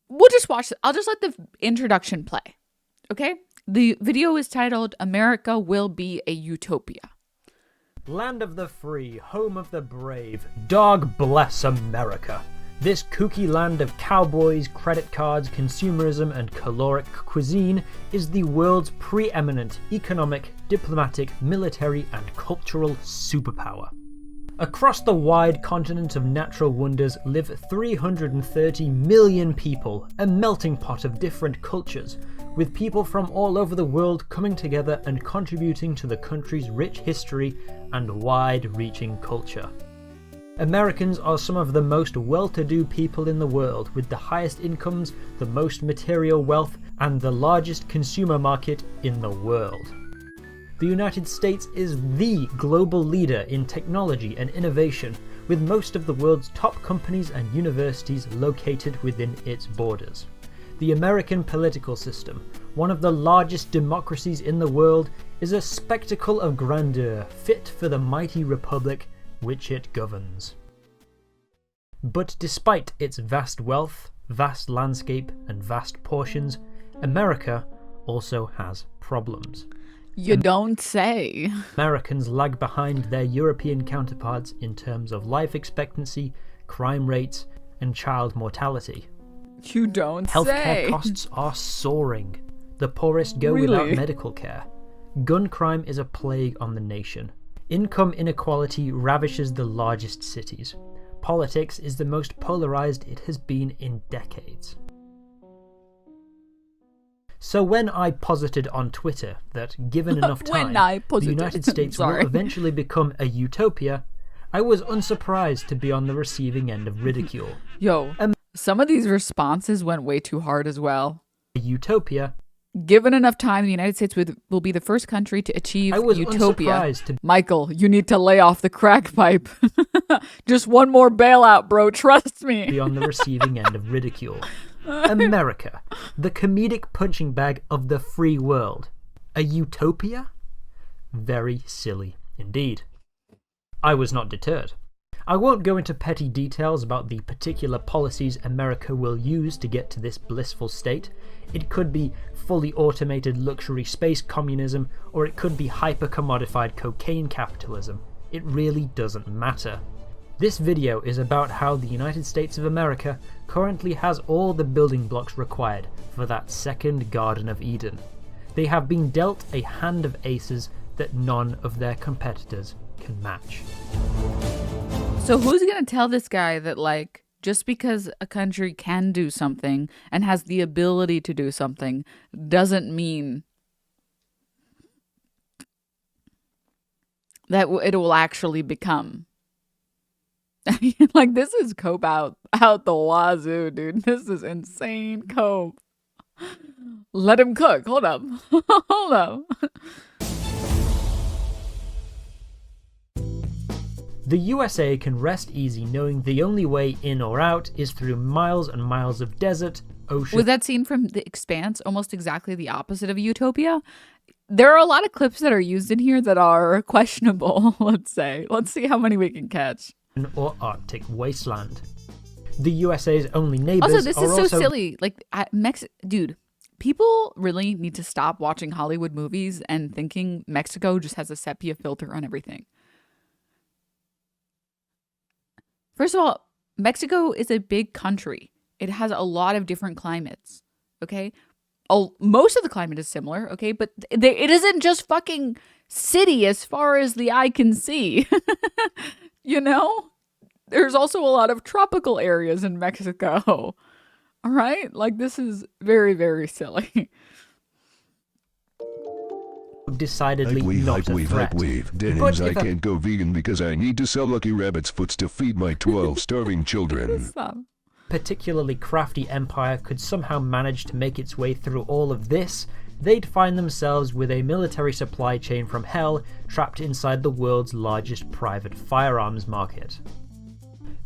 we'll just watch it. I'll just let the introduction play. Okay? The video is titled, America Will Be a Utopia. Land of the free, home of the brave, dog bless America. This kooky land of cowboys, credit cards, consumerism, and caloric cuisine is the world's preeminent economic, diplomatic, military, and cultural superpower. Across the wide continent of natural wonders live 330 million people, a melting pot of different cultures, with people from all over the world coming together and contributing to the country's rich history and wide-reaching culture. Americans are some of the most well-to-do people in the world, with the highest incomes, the most material wealth, and the largest consumer market in the world. The United States is the global leader in technology and innovation, with most of the world's top companies and universities located within its borders. The American political system, one of the largest democracies in the world, is a spectacle of grandeur fit for the mighty republic which it governs. But despite its vast wealth, vast landscape, and vast portions, America also has problems. You don't say. Americans lag behind their European counterparts in terms of life expectancy, crime rates, and child mortality. You don't Healthcare say. costs are soaring. The poorest go Really? without medical care. Gun crime is a plague on the nation. Income inequality ravishes the largest cities. Politics is the most polarized it has been in decades. So when I posited on Twitter that given enough time, the United States will eventually become a utopia, I was unsurprised to be on the receiving end of ridicule. Yo, some of these responses went way too hard as well. A utopia. Given enough time, the United States will be the first country to achieve I was utopia. unsurprised to Michael, you need to lay off the crack pipe. Just one more bailout, bro. Trust me. be on the receiving end of ridicule. America, the comedic punching bag of the free world. A utopia? Very silly indeed. I was not deterred. I won't go into petty details about the particular policies America will use to get to this blissful state. It could be fully automated luxury space communism, or it could be hyper-commodified cocaine capitalism. It really doesn't matter. This video is about how the United States of America currently has all the building blocks required for that second Garden of Eden. They have been dealt a hand of aces that none of their competitors can match. So who's going to tell this guy that, like, just because a country can do something and has the ability to do something doesn't mean that it will actually become? Like, this is cope out the wazoo, dude. This is insane cope. Let him cook. Hold up. Hold up. The USA can rest easy knowing the only way in or out is through miles and miles of desert, ocean... Was that scene from The Expanse almost exactly the opposite of Utopia? There are a lot of clips that are used in here that are questionable, let's say. Let's see how many we can catch. ...or Arctic wasteland. The USA's only neighbors Also, this is so also silly. Like, dude, people really need to stop watching Hollywood movies and thinking Mexico just has a sepia filter on everything. First of all, Mexico is a big country. It has a lot of different climates, okay? Most of the climate is similar, okay? But it isn't just fucking city as far as the eye can see. You know? There's also a lot of tropical areas in Mexico. All right? Like, this is very, very silly. decidedly not a threat. Denims, I can't go vegan because I need to sell Lucky Rabbit's foots to feed my 12 starving children. Particularly crafty empire could somehow manage to make its way through all of this, they'd find themselves with a military supply chain from hell trapped inside the world's largest private firearms market.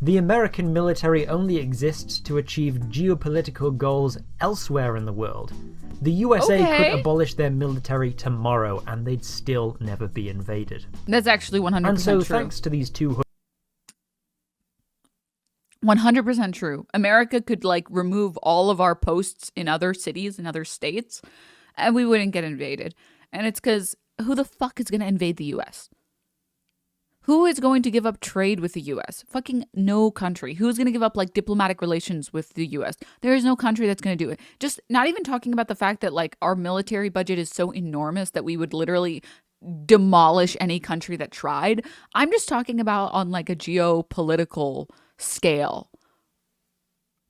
The American military only exists to achieve geopolitical goals elsewhere in the world. The USA could abolish their military tomorrow and they'd still never be invaded. That's actually 100% and so true. thanks to these two... 100% true. America could like remove all of our posts in other cities and other states and we wouldn't get invaded. And it's because who the fuck is going to invade the US? Who is going to give up trade with the US? Fucking no country. Who is going to give up like diplomatic relations with the US? There is no country that's going to do it. Just not even talking about the fact that like our military budget is so enormous that we would literally demolish any country that tried. I'm just talking about on like a geopolitical scale.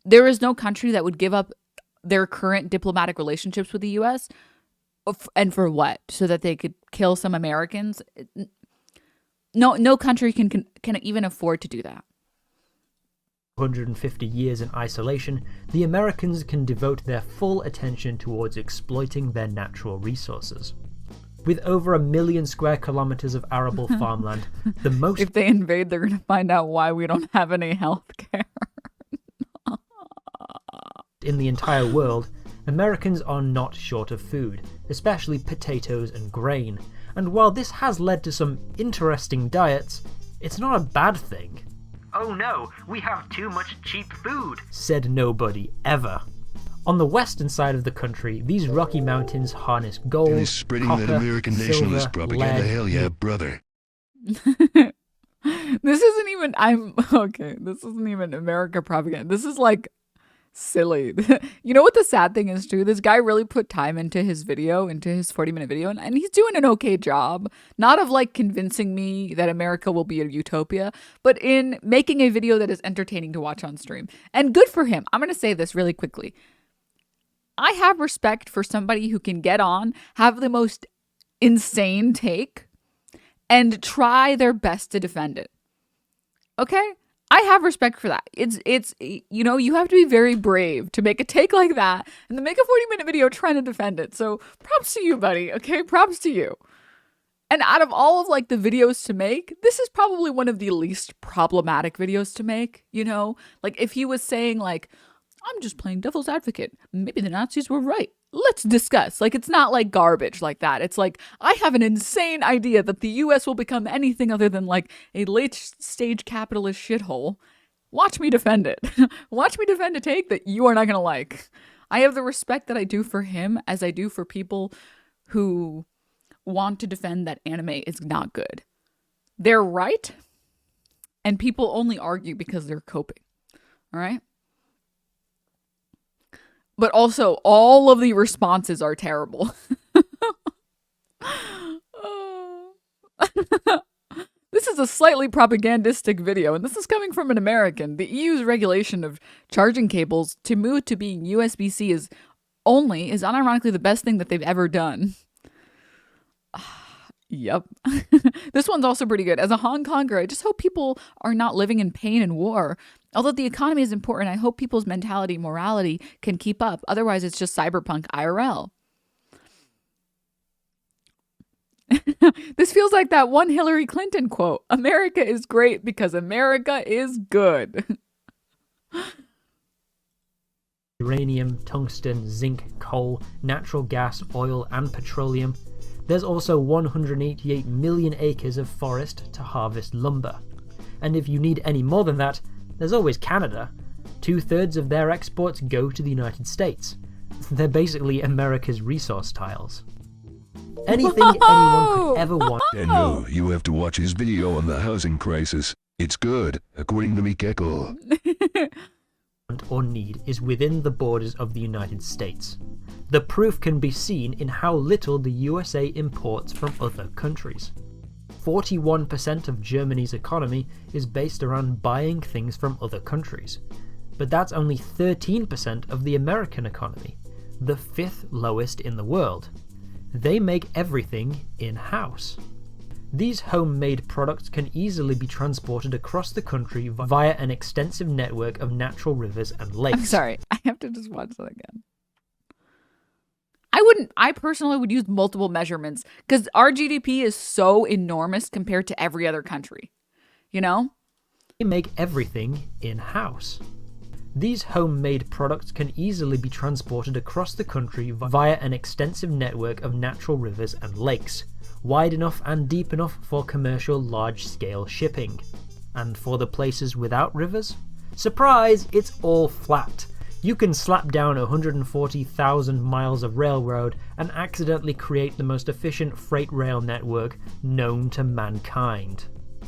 There is no country that would give up their current diplomatic relationships with the US. And for what? So that they could kill some Americans? No country can even afford to do that. 150 years in isolation, the Americans can devote their full attention towards exploiting their natural resources. With over 1 million square kilometers of arable farmland, the most... If they invade, they're going to find out why we don't have any health care. in the entire world, Americans are not short of food, especially potatoes and grain. And while this has led to some interesting diets, it's not a bad thing. "Oh no, we have too much cheap food," said nobody ever. On the western side of the country, these Rocky Mountains harness gold, And he's spreading copper, that American nationalist silver, propaganda. lead. Hell yeah, brother. This isn't even this isn't even America propaganda. This is like silly. You know what the sad thing is too? This guy really put time into his video, into his 40-minute video, and he's doing an okay job. Not of like convincing me that America will be a utopia, but in making a video that is entertaining to watch on stream. And good for him. I'm going to say this really quickly. I have respect for somebody who can get on, have the most insane take, and try their best to defend it. Okay? I have respect for that. It's you know, you have to be very brave to make a take like that and then make a 40-minute video trying to defend it. So props to you, buddy. Okay? Props to you. And out of all of like the videos to make, this is probably one of the least problematic videos to make, you know? Like if he was saying like, I'm just playing devil's advocate. Maybe the Nazis were right. Let's discuss. Like, it's not like garbage like that. It's like, I have an insane idea that the US will become anything other than like a late stage capitalist shithole. Watch me defend it. Watch me defend a take that you are not going to like. I have the respect that I do for him as I do for people who want to defend that anime is not good. They're right. And people only argue because they're coping. All right? But also, all of the responses are terrible. This is a slightly propagandistic video, and this is coming from an American. The EU's regulation of charging cables to move to being USB-C is unironically the best thing that they've ever done. Yep. This one's also pretty good. As a Hong Konger, I just hope people are not living in pain and war. Although the economy is important, I hope people's mentality, morality can keep up. Otherwise, it's just cyberpunk IRL. This feels like that one Hillary Clinton quote. America is great because America is good. Uranium, tungsten, zinc, coal, natural gas, oil, and petroleum. There's also 188 million acres of forest to harvest lumber. And if you need any more than that, there's always Canada. 2/3 of their exports go to the United States. They're basically America's resource tiles. Anything anyone could ever want. And no, you have to watch his video on the housing crisis. It's good, according to me, Keckle. Or need is within the borders of the United States. The proof can be seen in how little the USA imports from other countries. 41% of Germany's economy is based around buying things from other countries. But that's only 13% of the American economy, the 5th lowest in the world. They make everything in-house. These homemade products can easily be transported across the country via an extensive network of natural rivers and lakes. I'm sorry, I have to just watch that again. I personally would use multiple measurements because our GDP is so enormous compared to every other country. You know? They make everything in-house. These homemade products can easily be transported across the country via an extensive network of natural rivers and lakes, wide enough and deep enough for commercial large-scale shipping. And for the places without rivers, Surprise, it's all flat. You can slap down 140,000 miles of railroad and accidentally create the most efficient freight rail network known to mankind.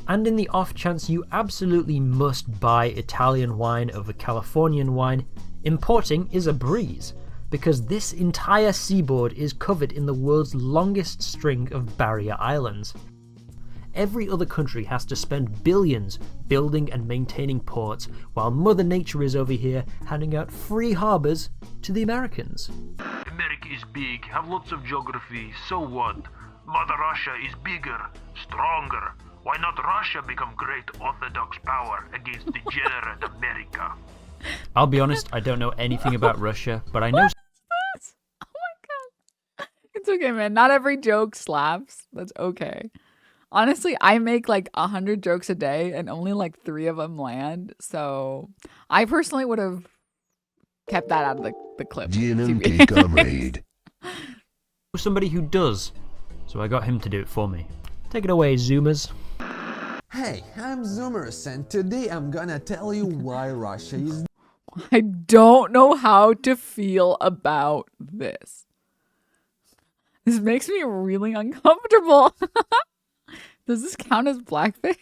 And in the off chance you absolutely must buy Italian wine over Californian wine, importing is a breeze, because this entire seaboard is covered in the world's longest string of barrier islands. Every other country has to spend billions building and maintaining ports, while Mother Nature is over here handing out free harbours to the Americans. America is big, have lots of geography, so what? Mother Russia is bigger, stronger. Why not Russia become great orthodox power against degenerate America? I'll be honest, I don't know anything about Russia, but I know... What is this? Oh my god. It's okay, man. Not every joke slaps. That's okay. Honestly, I make like 100 jokes a day and only like 3 of them land. So I personally would have kept that out of the clip. DNMT comrade. somebody who does, so I got him to do it for me. Take it away, Zoomers. Hey, I'm Zoomers, and today I'm gonna tell you why Russia is... I don't know how to feel about this. This makes me really uncomfortable. Does this count as blackface?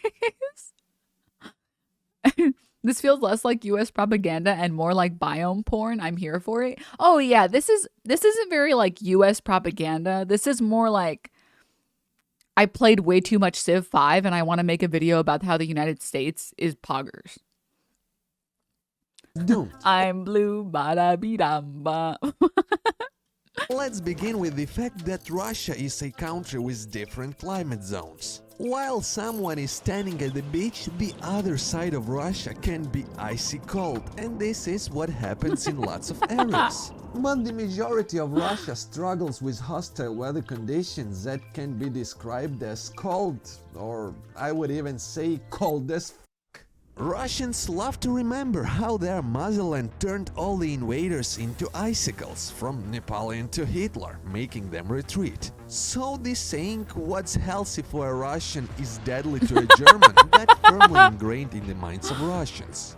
This feels less like US propaganda and more like biome porn. I'm here for it. Oh yeah, this isn't very like US propaganda. This is more like I played way too much Civ 5 and I want to make a video about how the United States is poggers. doomed. I'm blue, ba-da-be-dum-ba. Let's begin with the fact that Russia is a country with different climate zones. While someone is standing at the beach, the other side of Russia can be icy cold, and this is what happens in lots of areas. But the majority of Russia struggles with hostile weather conditions that can be described as cold, or I would even say cold as f***. Russians love to remember how their motherland turned all the invaders into icicles, from Napoleon to Hitler, making them retreat. So the saying, "what's healthy for a Russian is deadly to a German," got firmly ingrained in the minds of Russians.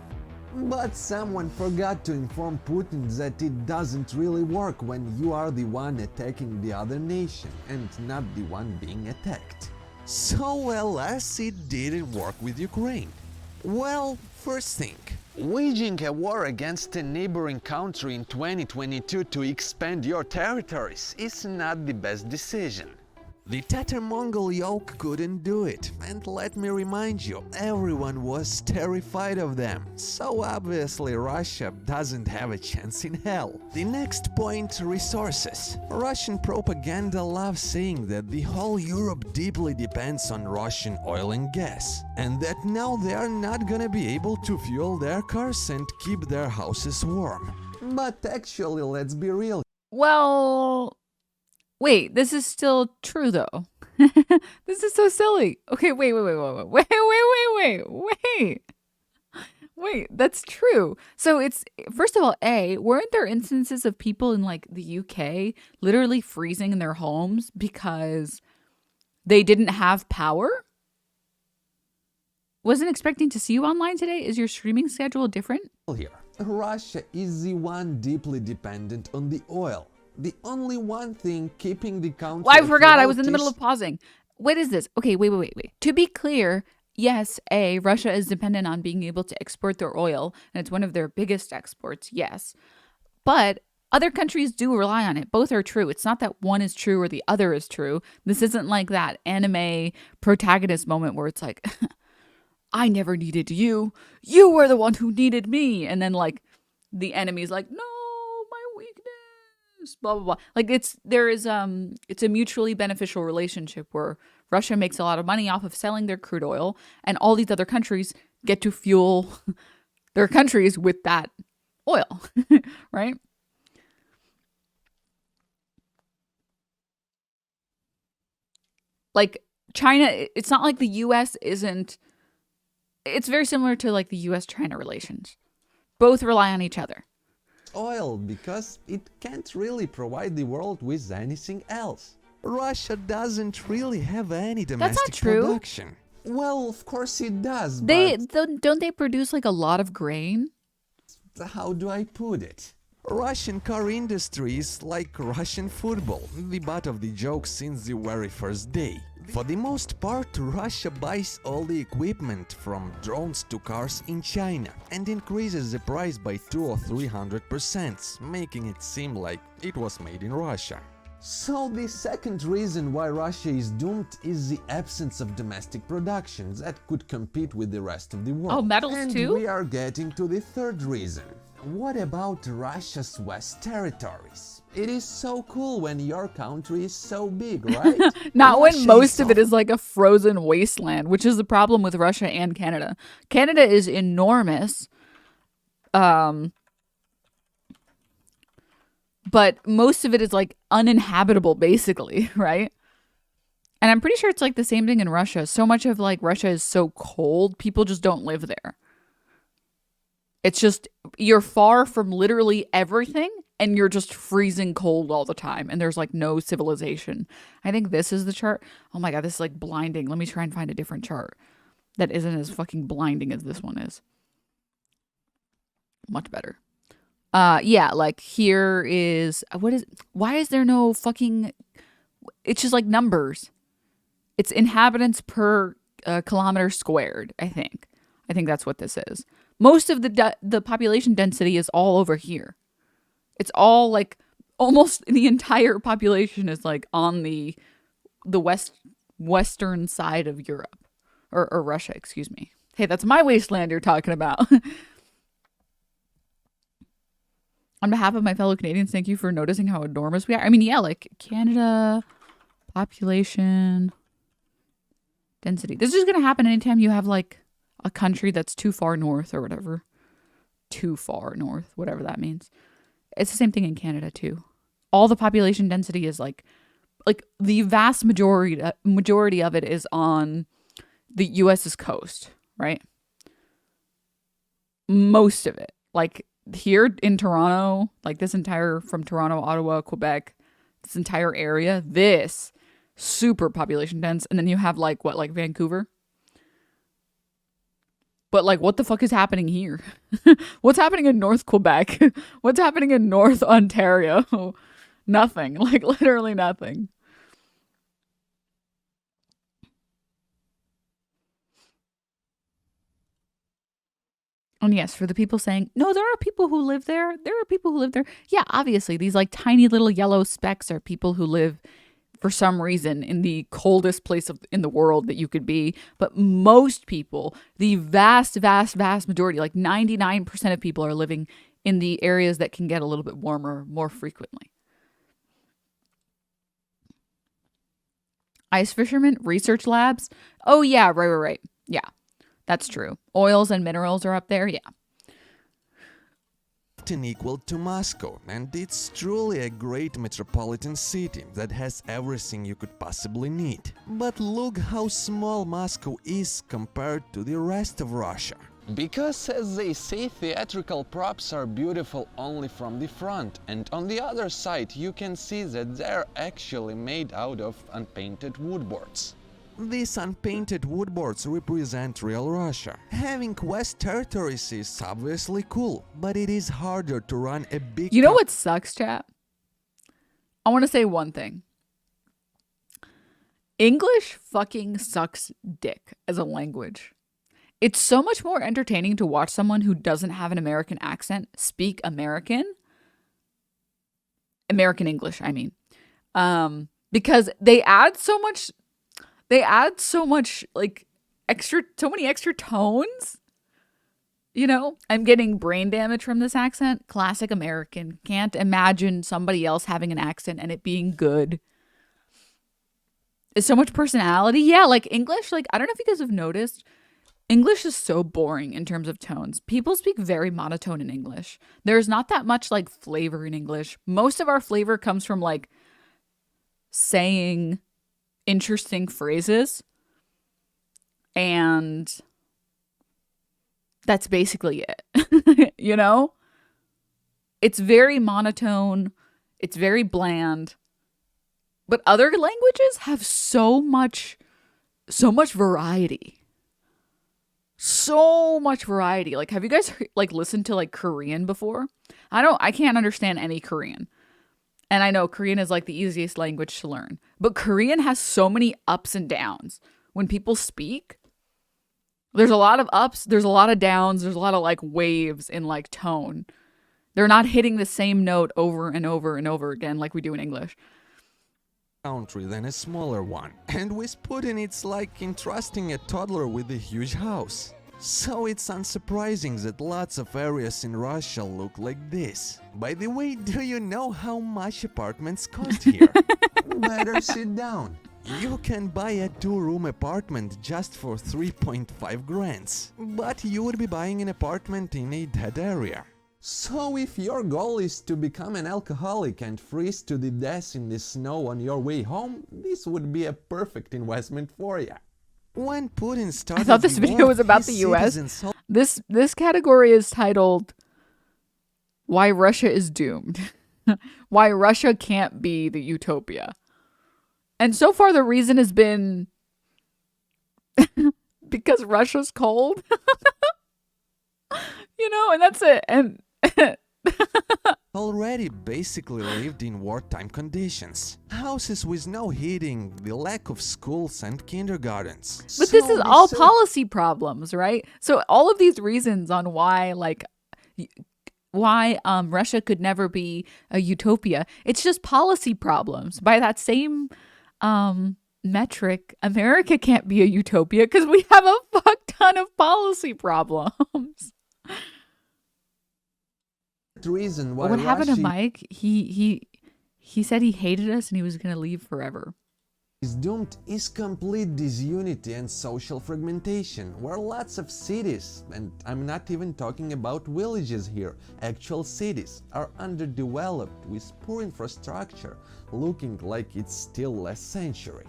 But someone forgot to inform Putin that it doesn't really work when you are the one attacking the other nation and not the one being attacked. So alas, it didn't work with Ukraine. Well, first thing, waging a war against a neighboring country in 2022 to expand your territories is not the best decision. The Tatar-Mongol yoke couldn't do it, and let me remind you, everyone was terrified of them, so obviously Russia doesn't have a chance in hell. The next point, resources. Russian propaganda loves saying that the whole Europe deeply depends on Russian oil and gas, and that now they are not gonna be able to fuel their cars and keep their houses warm. But actually, let's be real. Well, wait, this is still true though. This is so silly. Okay, wait. Wait, that's true. So it's, first of all, weren't there instances of people in like the UK literally freezing in their homes because they didn't have power? Wasn't expecting to see you online today. Is your streaming schedule different? Here, Russia is the one deeply dependent on the oil. The only one thing keeping the country... Well, I forgot. I was in the middle of pausing. What is this? Okay, wait. To be clear, yes, Russia is dependent on being able to export their oil, and it's one of their biggest exports, yes. But other countries do rely on it. Both are true. It's not that one is true or the other is true. This isn't like that anime protagonist moment where it's like, I never needed you. You were the one who needed me. And then like the enemy's like, no, my weakness. Blah blah blah. Like it's a mutually beneficial relationship where Russia makes a lot of money off of selling their crude oil, and all these other countries get to fuel their countries with that oil, right? Like China, it's not like the US isn't. It's very similar to like the US-China relations. Both rely on each other. Oil, because it can't really provide the world with anything else. Russia doesn't really have any domestic production. Well, of course it does, Don't they produce like a lot of grain? but how do I put it? Russian car industry is like Russian football, the butt of the joke since the very first day. For the most part, Russia buys all the equipment from drones to cars in China and increases the price by 200 or 300%, making it seem like it was made in Russia. So the second reason why Russia is doomed is the absence of domestic production that could compete with the rest of the world. Oh, metals and too? We are getting to the third reason. What about Russia's West territories? It is so cool when your country is so big, right? Not when Russia most is of it is like a frozen wasteland, which is the problem with Russia and Canada. Canada is enormous. But most of it is like uninhabitable, basically, right? And I'm pretty sure it's like the same thing in Russia. So much of like Russia is so cold, people just don't live there. It's just, you're far from literally everything and you're just freezing cold all the time. And there's like no civilization. I think this is the chart. Oh my God, this is like blinding. Let me try and find a different chart that isn't as fucking blinding as this one is. Much better. Yeah, like here is, why is there no fucking, it's just like numbers. It's inhabitants per kilometer squared, I think. I think that's what this is. Most of the population density is all over here. It's all like, almost the entire population is like on the western side of Europe. Or Russia, excuse me. Hey, that's my wasteland you're talking about. On behalf of my fellow Canadians, thank you for noticing how enormous we are. I mean, yeah, like Canada, population, density. This is going to happen anytime you have like a country that's too far north or whatever. Too far north, whatever that means. It's the same thing in Canada too. All the population density is like the vast majority of it is on the US's coast, right? Most of it. Like here in Toronto, like this entire, from Toronto, Ottawa, Quebec, this entire area, this super population dense. And then you have like what, like Vancouver? But like, what the fuck is happening here? What's happening in North Quebec? What's happening in North Ontario? Nothing, like literally nothing. And yes, for the people saying, no, there are people who live there. There are people who live there. Yeah, obviously, these like tiny little yellow specks are people who live for some reason in the coldest place in the world that you could be. But most people, the vast, vast, vast majority, like 99% of people are living in the areas that can get a little bit warmer more frequently. Ice fishermen, research labs. Oh, yeah, right. Yeah. That's true. Oils and minerals are up there, yeah. Often equal to Moscow, and it's truly a great metropolitan city that has everything you could possibly need. But look how small Moscow is compared to the rest of Russia. Because, as they say, theatrical props are beautiful only from the front, and on the other side you can see that they're actually made out of unpainted woodboards. These unpainted woodboards represent real Russia. Having West territories is obviously cool, but it is harder to run a big... You know what sucks, chat? I want to say one thing. English fucking sucks dick as a language. It's so much more entertaining to watch someone who doesn't have an American accent speak American English, I mean. Because they add so much like so many extra tones. You know, I'm getting brain damage from this accent. Classic American. Can't imagine somebody else having an accent and it being good. It's so much personality. Yeah, like English, like I don't know if you guys have noticed, English is so boring in terms of tones. People speak very monotone in English. There's not that much like flavor in English. Most of our flavor comes from like saying interesting phrases, and that's basically it. You know, it's very monotone, it's very bland, but other languages have so much variety. So much variety. Like, have you guys like listened to like Korean before? I can't understand any Korean. And I know Korean is like the easiest language to learn. But Korean has so many ups and downs. When people speak, there's a lot of ups, there's a lot of downs, there's a lot of like waves in like tone. They're not hitting the same note over and over and over again like we do in English. Country than a smaller one. And with Putin, it's like entrusting a toddler with a huge house. So it's unsurprising that lots of areas in Russia look like this. By the way, do you know how much apartments cost here? Better sit down. You can buy a 2-room apartment just for 3.5 grand. But you would be buying an apartment in a dead area. So if your goal is to become an alcoholic and freeze to the death in the snow on your way home, this would be a perfect investment for you. When Putin started I thought this video was about the US. This category is titled Why Russia is Doomed. Why Russia can't be the utopia. And so far the reason has been because Russia's cold. You know, and that's it. And already basically lived in wartime conditions. Houses with no heating, the lack of schools and kindergartens. But this is all policy problems, right? So all of these reasons on why Russia could never be a utopia, it's just policy problems. By that same metric, America can't be a utopia because we have a fuck ton of policy problems. Reason why what happened to Mike? He said he hated us and he was gonna leave forever. Is doomed is complete disunity and social fragmentation, where lots of cities, and I'm not even talking about villages here, actual cities, are underdeveloped with poor infrastructure, looking like it's still last century.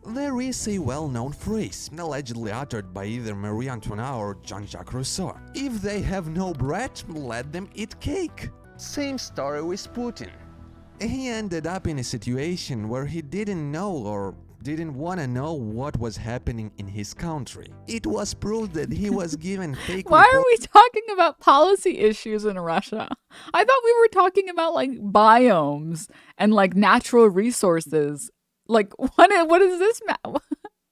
There is a well-known phrase, allegedly uttered by either Marie Antoinette or Jean-Jacques Rousseau. If they have no bread, let them eat cake. Same story with Putin. He ended up in a situation where he didn't know or didn't want to know what was happening in his country. It was proved that he was given fake Why are we talking about policy issues in Russia? I thought we were talking about like biomes and like natural resources. Like, what is this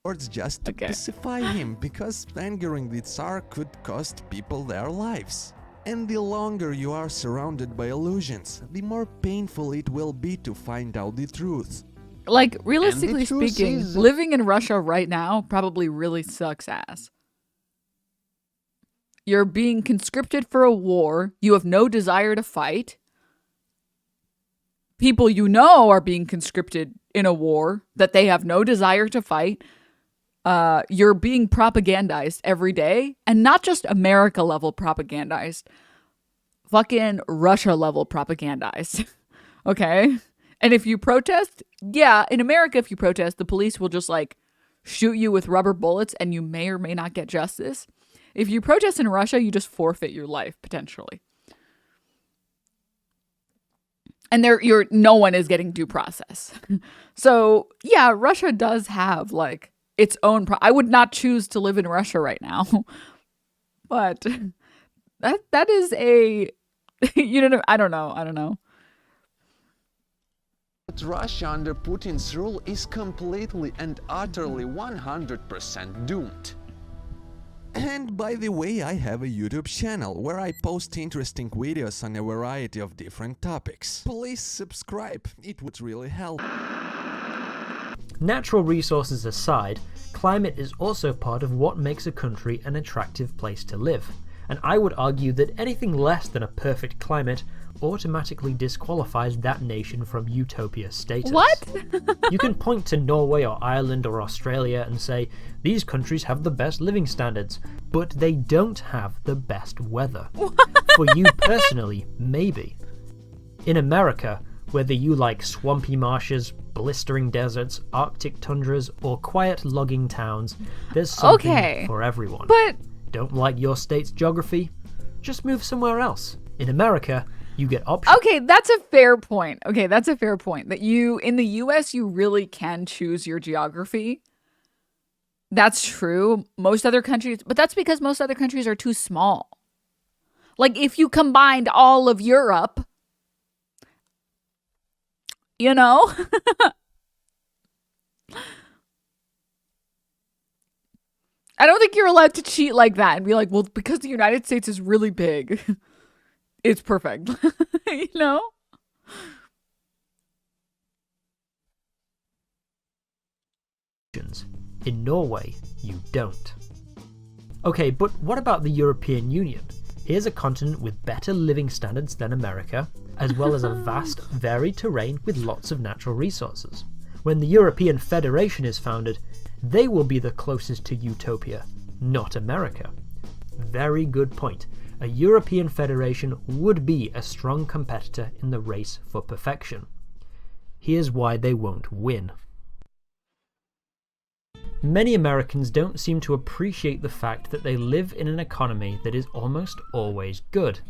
words just to pacify him, because angering the Tsar could cost people their lives. And the longer you are surrounded by illusions, the more painful it will be to find out the truth. Like, realistically speaking, living in Russia right now probably really sucks ass. You're being conscripted for a war. You have no desire to fight. People you know are being conscripted in a war that they have no desire to fight. You're being propagandized every day, and not just America level propagandized, fucking Russia level propagandized. Okay? And if you protest, yeah, in America, if you protest, the police will just like shoot you with rubber bullets and you may or may not get justice. If you protest in Russia, you just forfeit your life potentially. And no one is getting due process. So yeah, Russia does have like its own. I would not choose to live in Russia right now, but that is a, you know, I don't know. But Russia under Putin's rule is completely and utterly 100% doomed. And by the way, I have a YouTube channel where I post interesting videos on a variety of different topics. Please subscribe, it would really help. Natural resources aside, climate is also part of what makes a country an attractive place to live. And I would argue that anything less than a perfect climate automatically disqualifies that nation from utopia status. What? You can point to Norway or Ireland or Australia and say, these countries have the best living standards, but they don't have the best weather. For you personally, maybe. In America, whether you like swampy marshes, blistering deserts, Arctic tundras, or quiet logging towns, there's something for everyone. But don't like your state's geography? Just move somewhere else. In America, you get options. Okay, that's a fair point. That in the US, you really can choose your geography. That's true. Most other countries, but that's because most other countries are too small. Like if you combined all of Europe, you know? I don't think you're allowed to cheat like that and be like, well, because the United States is really big, it's perfect. You know? In Norway, you don't. Okay, but what about the European Union? Here's a continent with better living standards than America, as well as a vast, varied terrain with lots of natural resources. When the European Federation is founded, they will be the closest to utopia, not America. Very good point. A European Federation would be a strong competitor in the race for perfection. Here's why they won't win. Many Americans don't seem to appreciate the fact that they live in an economy that is almost always good.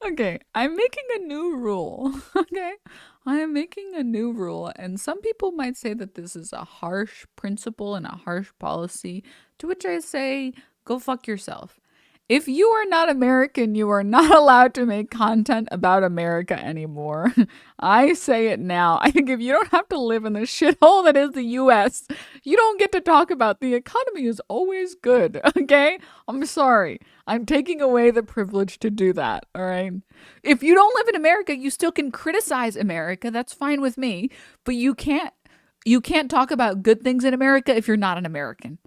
Okay, I'm making a new rule. Okay, I am making a new rule, and some people might say that this is a harsh principle and a harsh policy, to which I say, go fuck yourself. If you are not American, you are not allowed to make content about America anymore. I say it now. I think if you don't have to live in the shithole that is the US, you don't get to talk about the economy is always good, okay? I'm sorry. I'm taking away the privilege to do that, all right? If you don't live in America, you still can criticize America. That's fine with me, but you can't talk about good things in America if you're not an American.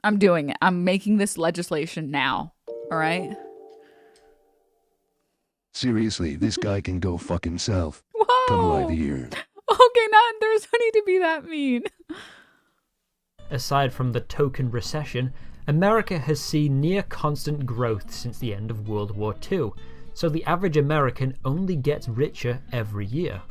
I'm doing it. I'm making this legislation now. All right? Seriously, this guy can go fuck himself. Whoa. Come live here. Okay, not there's no need to be that mean. Aside from the token recession, America has seen near constant growth since the end of World War II, so the average American only gets richer every year.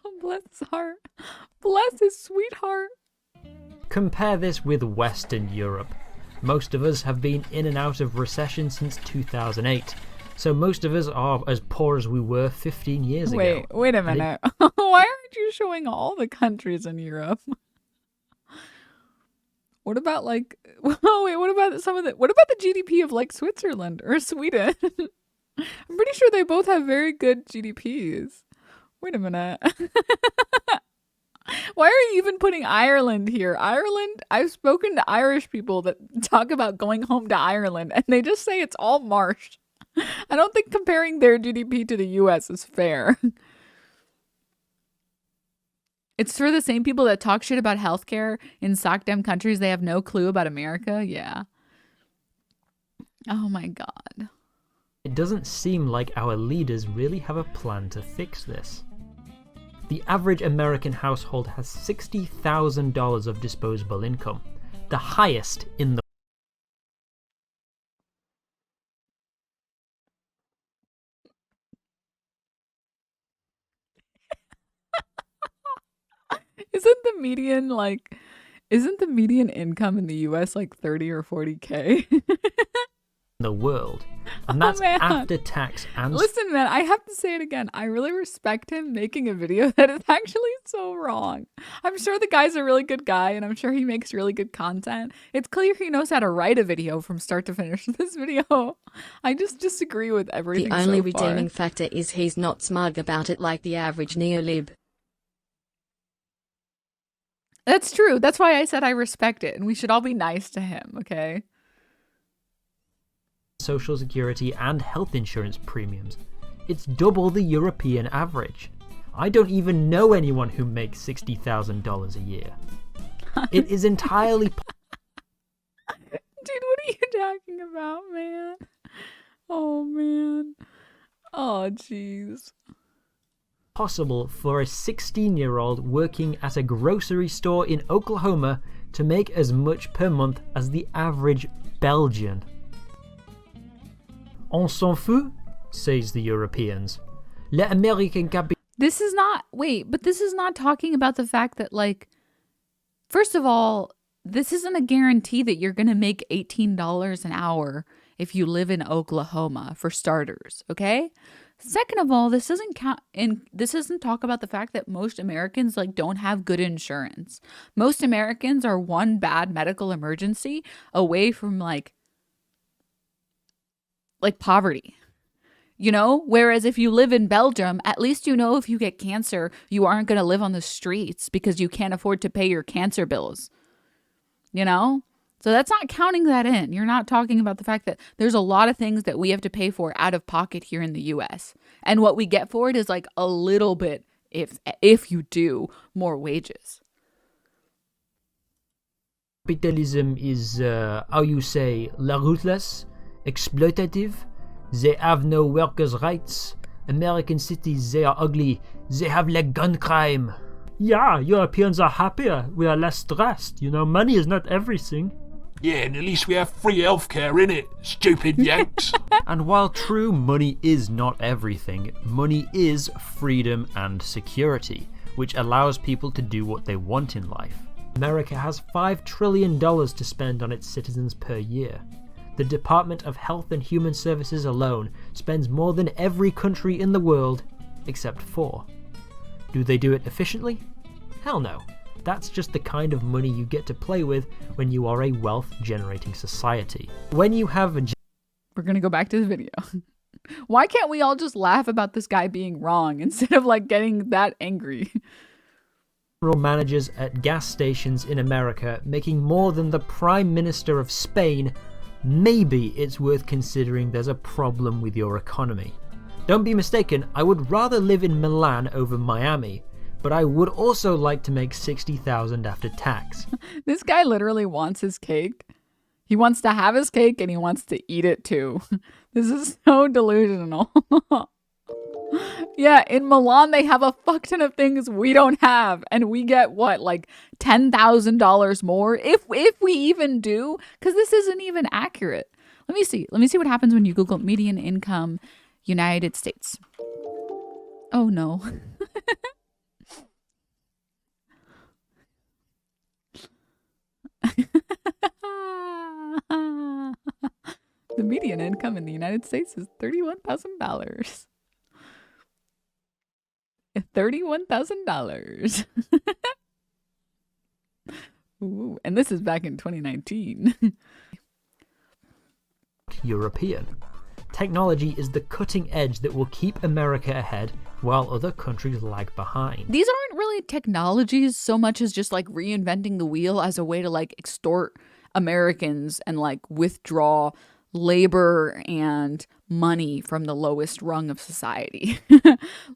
Oh, bless his heart. Bless his sweetheart. Compare this with Western Europe. Most of us have been in and out of recession since 2008, so most of us are as poor as we were 15 years ago. Wait a minute. Why aren't you showing all the countries in Europe? What about like, oh wait, what about the GDP of like Switzerland or Sweden? I'm pretty sure they both have very good GDPs. Wait a minute. Why are you even putting Ireland here? Ireland, I've spoken to Irish people that talk about going home to Ireland and they just say it's all marsh. I don't think comparing their GDP to the US is fair. It's for the same people that talk shit about healthcare in sockdem countries they have no clue about America. Yeah. Oh my God. It doesn't seem like our leaders really have a plan to fix this. The average American household has $60,000 of disposable income, the highest in the Isn't the median income in the US like 30 or 40K? world. And that's after tax and... Listen, man, I have to say it again. I really respect him making a video that is actually so wrong. I'm sure the guy's a really good guy, and I'm sure he makes really good content. It's clear he knows how to write a video from start to finish. This video, I just disagree with everything. The only so far. redeeming factor is he's not smug about it like the average neolib. That's true. That's why I said I respect it, and we should all be nice to him, okay? Social security and health insurance premiums. It's double the European average. I don't even know anyone who makes $60,000 a year. It is entirely... Dude, what are you talking about, man? Oh, man. Oh, jeez. possible for a 16-year-old working at a grocery store in Oklahoma to make as much per month as the average Belgian. On s'en fout, says the Europeans. L'American capital. This is not, wait, but this is not talking about the fact that, like, first of all, this isn't a guarantee that you're going to make $18 an hour if you live in Oklahoma, for starters, okay? Second of all, this doesn't count, and this doesn't talk about the fact that most Americans, like, don't have good insurance. Most Americans are one bad medical emergency away from, like poverty. You know, whereas if you live in Belgium, at least you know if you get cancer, you aren't going to live on the streets because you can't afford to pay your cancer bills. You know? So that's not counting that in. You're not talking about the fact that there's a lot of things that we have to pay for out of pocket here in the US. And what we get for it is like a little bit, if you do, more wages. Capitalism is, how you say, ruthless, exploitative. They have no workers' rights. American cities, they are ugly. They have like gun crime. Yeah, Europeans are happier. We are less stressed. You know, money is not everything. Yeah, and at least we have free healthcare, innit? Stupid Yanks. And while true, money is not everything, money is freedom and security, which allows people to do what they want in life. America has $5 trillion to spend on its citizens per year. The Department of Health and Human Services alone spends more than every country in the world, except 4. Do they do it efficiently? Hell no. That's just the kind of money you get to play with when you are a wealth-generating society. When you have a... We're gonna go back to the video. Why can't we all just laugh about this guy being wrong instead of like getting that angry? Managers at gas stations in America making more than the Prime Minister of Spain, maybe it's worth considering there's a problem with your economy. Don't be mistaken, I would rather live in Milan over Miami, but I would also like to make $60,000 after tax. This guy literally wants his cake. He wants to have his cake and he wants to eat it too. This is so delusional. Yeah, in Milan they have a fuck ton of things we don't have, and we get what, like $10,000 more if we even do, because this isn't even accurate. Let me see what happens when you Google median income United States. Oh no. The median income in the United States is $31,000. $31,000. Ooh, and this is back in 2019. European. Technology is the cutting edge that will keep America ahead while other countries lag behind. These aren't really technologies so much as just like reinventing the wheel as a way to like extort Americans and like withdraw labor and money from the lowest rung of society.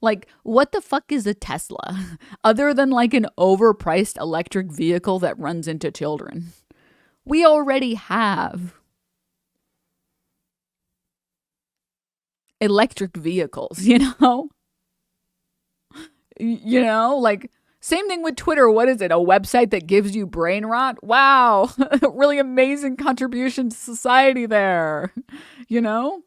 Like, what the fuck is a Tesla? Other than like an overpriced electric vehicle that runs into children. We already have electric vehicles, you know? You know, like, same thing with Twitter. What is it? A website that gives you brain rot? Wow. Really amazing contribution to society there. You know?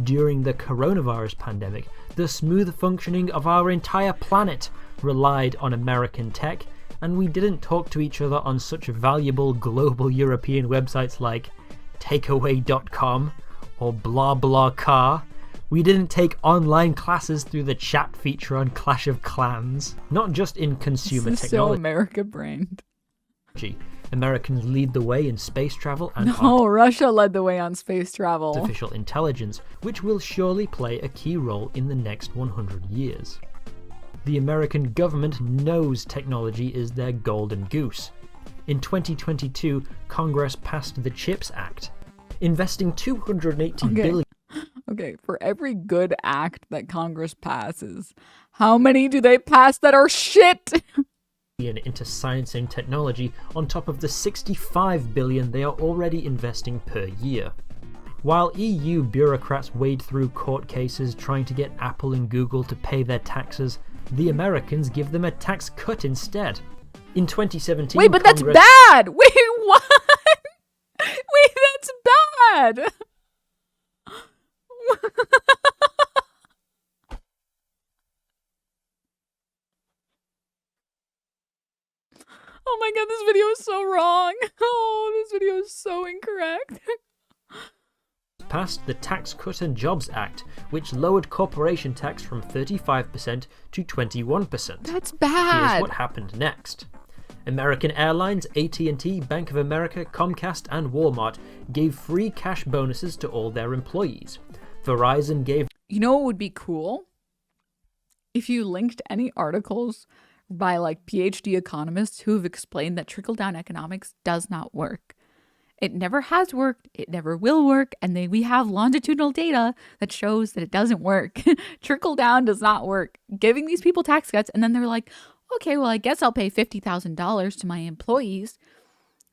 During the coronavirus pandemic, the smooth functioning of our entire planet relied on American tech, and we didn't talk to each other on such valuable global European websites like takeaway.com or BlaBlaCar. We didn't take online classes through the chat feature on Clash of Clans. Not just in consumer this is technology. So America-brained. Americans lead the way in space travel and Russia led the way on space travel. Artificial intelligence, which will surely play a key role in the next 100 years. The American government knows technology is their golden goose. In 2022, Congress passed the CHIPS Act, investing $280 billion. Okay, for every good act that Congress passes, how many do they pass that are shit? Into science and technology on top of the $65 billion they are already investing per year. While EU bureaucrats wade through court cases trying to get Apple and Google to pay their taxes, the Americans give them a tax cut instead. In 2017, Wait, but Congress... that's bad! Wait, what? Wait, that's bad! Oh my god, this video is so wrong. Oh, this video is so incorrect. passed the Tax Cut and Jobs Act, which lowered corporation tax from 35% to 21%. That's bad. Here's what happened next. American Airlines, AT&T, Bank of America, Comcast, and Walmart gave free cash bonuses to all their employees. Verizon gave... You know what would be cool? If you linked any articles by like PhD economists who have explained that trickle-down economics does not work. It never has worked, it never will work, and we have longitudinal data that shows that it doesn't work. Trickle-down does not work. Giving these people tax cuts, and then they're like, okay, well, I guess I'll pay $50,000 to my employees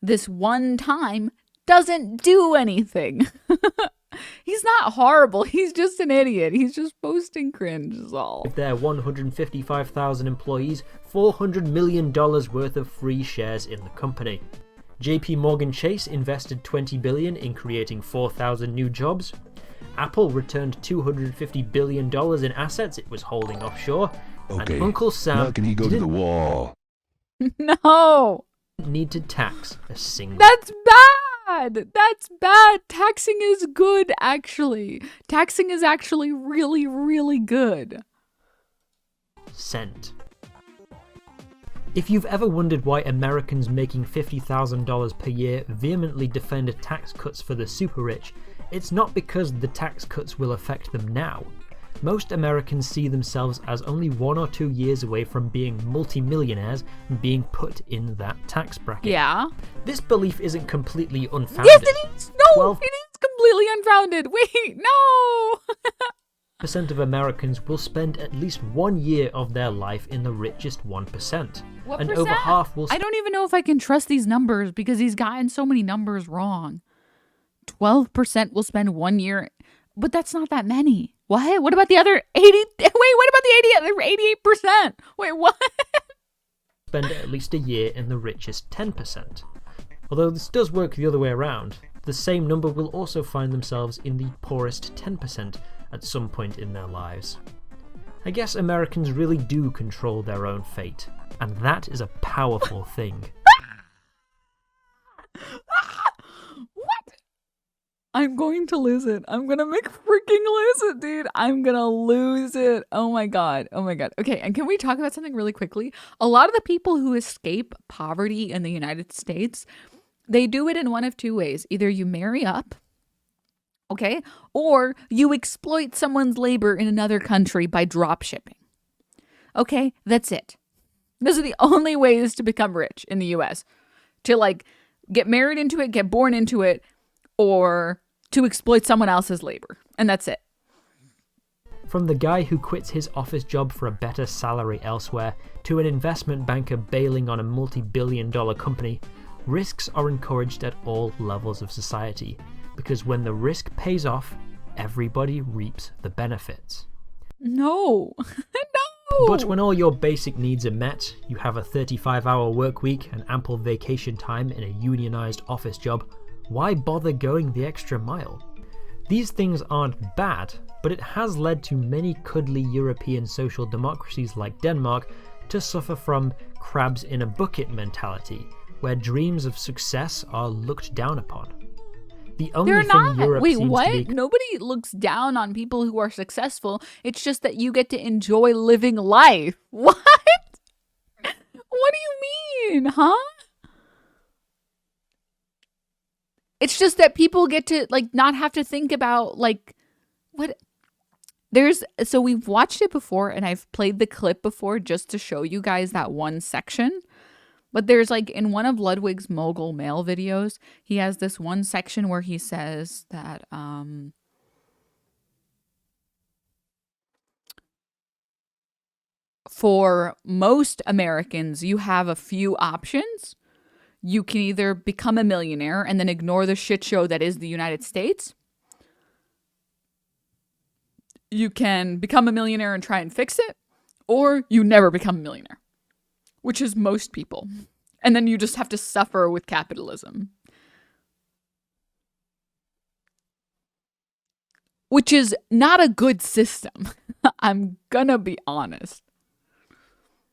this one time, doesn't do anything. He's not horrible. He's just an idiot. He's just posting cringe is all. Their 155,000 employees $400 million worth of free shares in the company. JP Morgan Chase invested $20 billion in creating 4,000 new jobs. Apple returned $250 billion in assets it was holding offshore. Okay, and Uncle Sam now can he go to the wall? No. Need to tax a single... That's bad. That's bad. Taxing is good, actually. Taxing is actually really, really good. cent. If you've ever wondered why Americans making $50,000 per year vehemently defend tax cuts for the super rich, it's not because the tax cuts will affect them now. Most Americans see themselves as only 1 or 2 years away from being multimillionaires and being put in that tax bracket. Yeah. This belief isn't completely unfounded. Yes, it is. No, 12% it is completely unfounded. Wait, no. of Americans will spend at least 1 year of their life in the richest 1%. What and percent? over half will... I don't even know if I can trust these numbers because he's gotten so many numbers wrong. 12% will spend 1 year, but that's not that many. What? What about the other 80? Wait, what about the 88%? Wait, what? Spend at least a year in the richest 10%. Although this does work the other way around, the same number will also find themselves in the poorest 10% at some point in their lives. I guess Americans really do control their own fate, and that is a powerful thing. What? I'm going to lose it. I'm gonna freaking lose it, dude. I'm gonna lose it. Oh my god. Oh my god. Okay, and can we talk about something really quickly? A lot of the people who escape poverty in the United States, they do it in one of two ways. Either you marry up, okay, or you exploit someone's labor in another country by drop shipping. Okay, that's it. Those are the only ways to become rich in the US. To like get married into it, get born into it, or to exploit someone else's labor. And that's it. From the guy who quits his office job for a better salary elsewhere, to an investment banker bailing on a multi-billion-dollar company, risks are encouraged at all levels of society, because when the risk pays off, everybody reaps the benefits. No. No. But when all your basic needs are met, you have a 35-hour work week and ample vacation time in a unionized office job, why bother going the extra mile? These things aren't bad, but it has led to many cuddly European social democracies like Denmark to suffer from crabs in a bucket mentality, where dreams of success are looked down upon. The only They're thing not. Europe Wait, seems what? to be... Nobody looks down on people who are successful. It's just that you get to enjoy living life. What? What do you mean, huh? It's just that people get to like not have to think about like what so we've watched it before and I've played the clip before just to show you guys that one section. But there's like in one of Ludwig's Mogul Mail videos, he has this one section where he says that for most Americans, you have a few options. You can either become a millionaire and then ignore the shit show that is the United States, you can become a millionaire and try and fix it, or you never become a millionaire, which is most people. And then you just have to suffer with capitalism. Which is not a good system. I'm gonna be honest.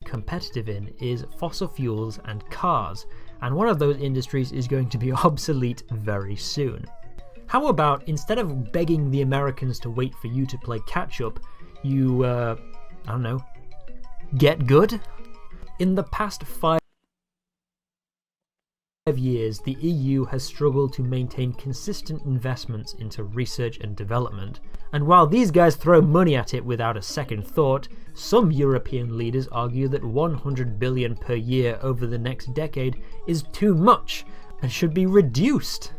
Competitive in is fossil fuels and cars, and one of those industries is going to be obsolete very soon. How about, instead of begging the Americans to wait for you to play catch up, you, I don't know, get good? In the past 5 years, the EU has struggled to maintain consistent investments into research and development, and while these guys throw money at it without a second thought, some European leaders argue that 100 billion per year over the next decade is too much and should be reduced.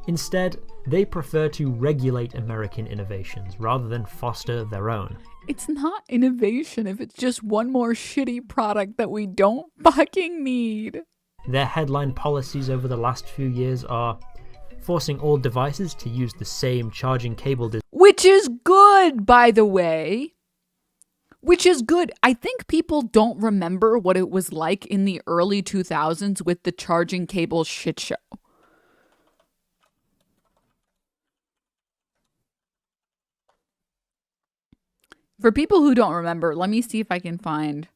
Instead, they prefer to regulate American innovations rather than foster their own. It's not innovation if it's just one more shitty product that we don't fucking need. Their headline policies over the last few years are forcing all devices to use the same charging cable design. Which is good, by the way. Which is good. I think people don't remember what it was like in the early 2000s with the charging cable shit show. For people who don't remember, let me see if I can find.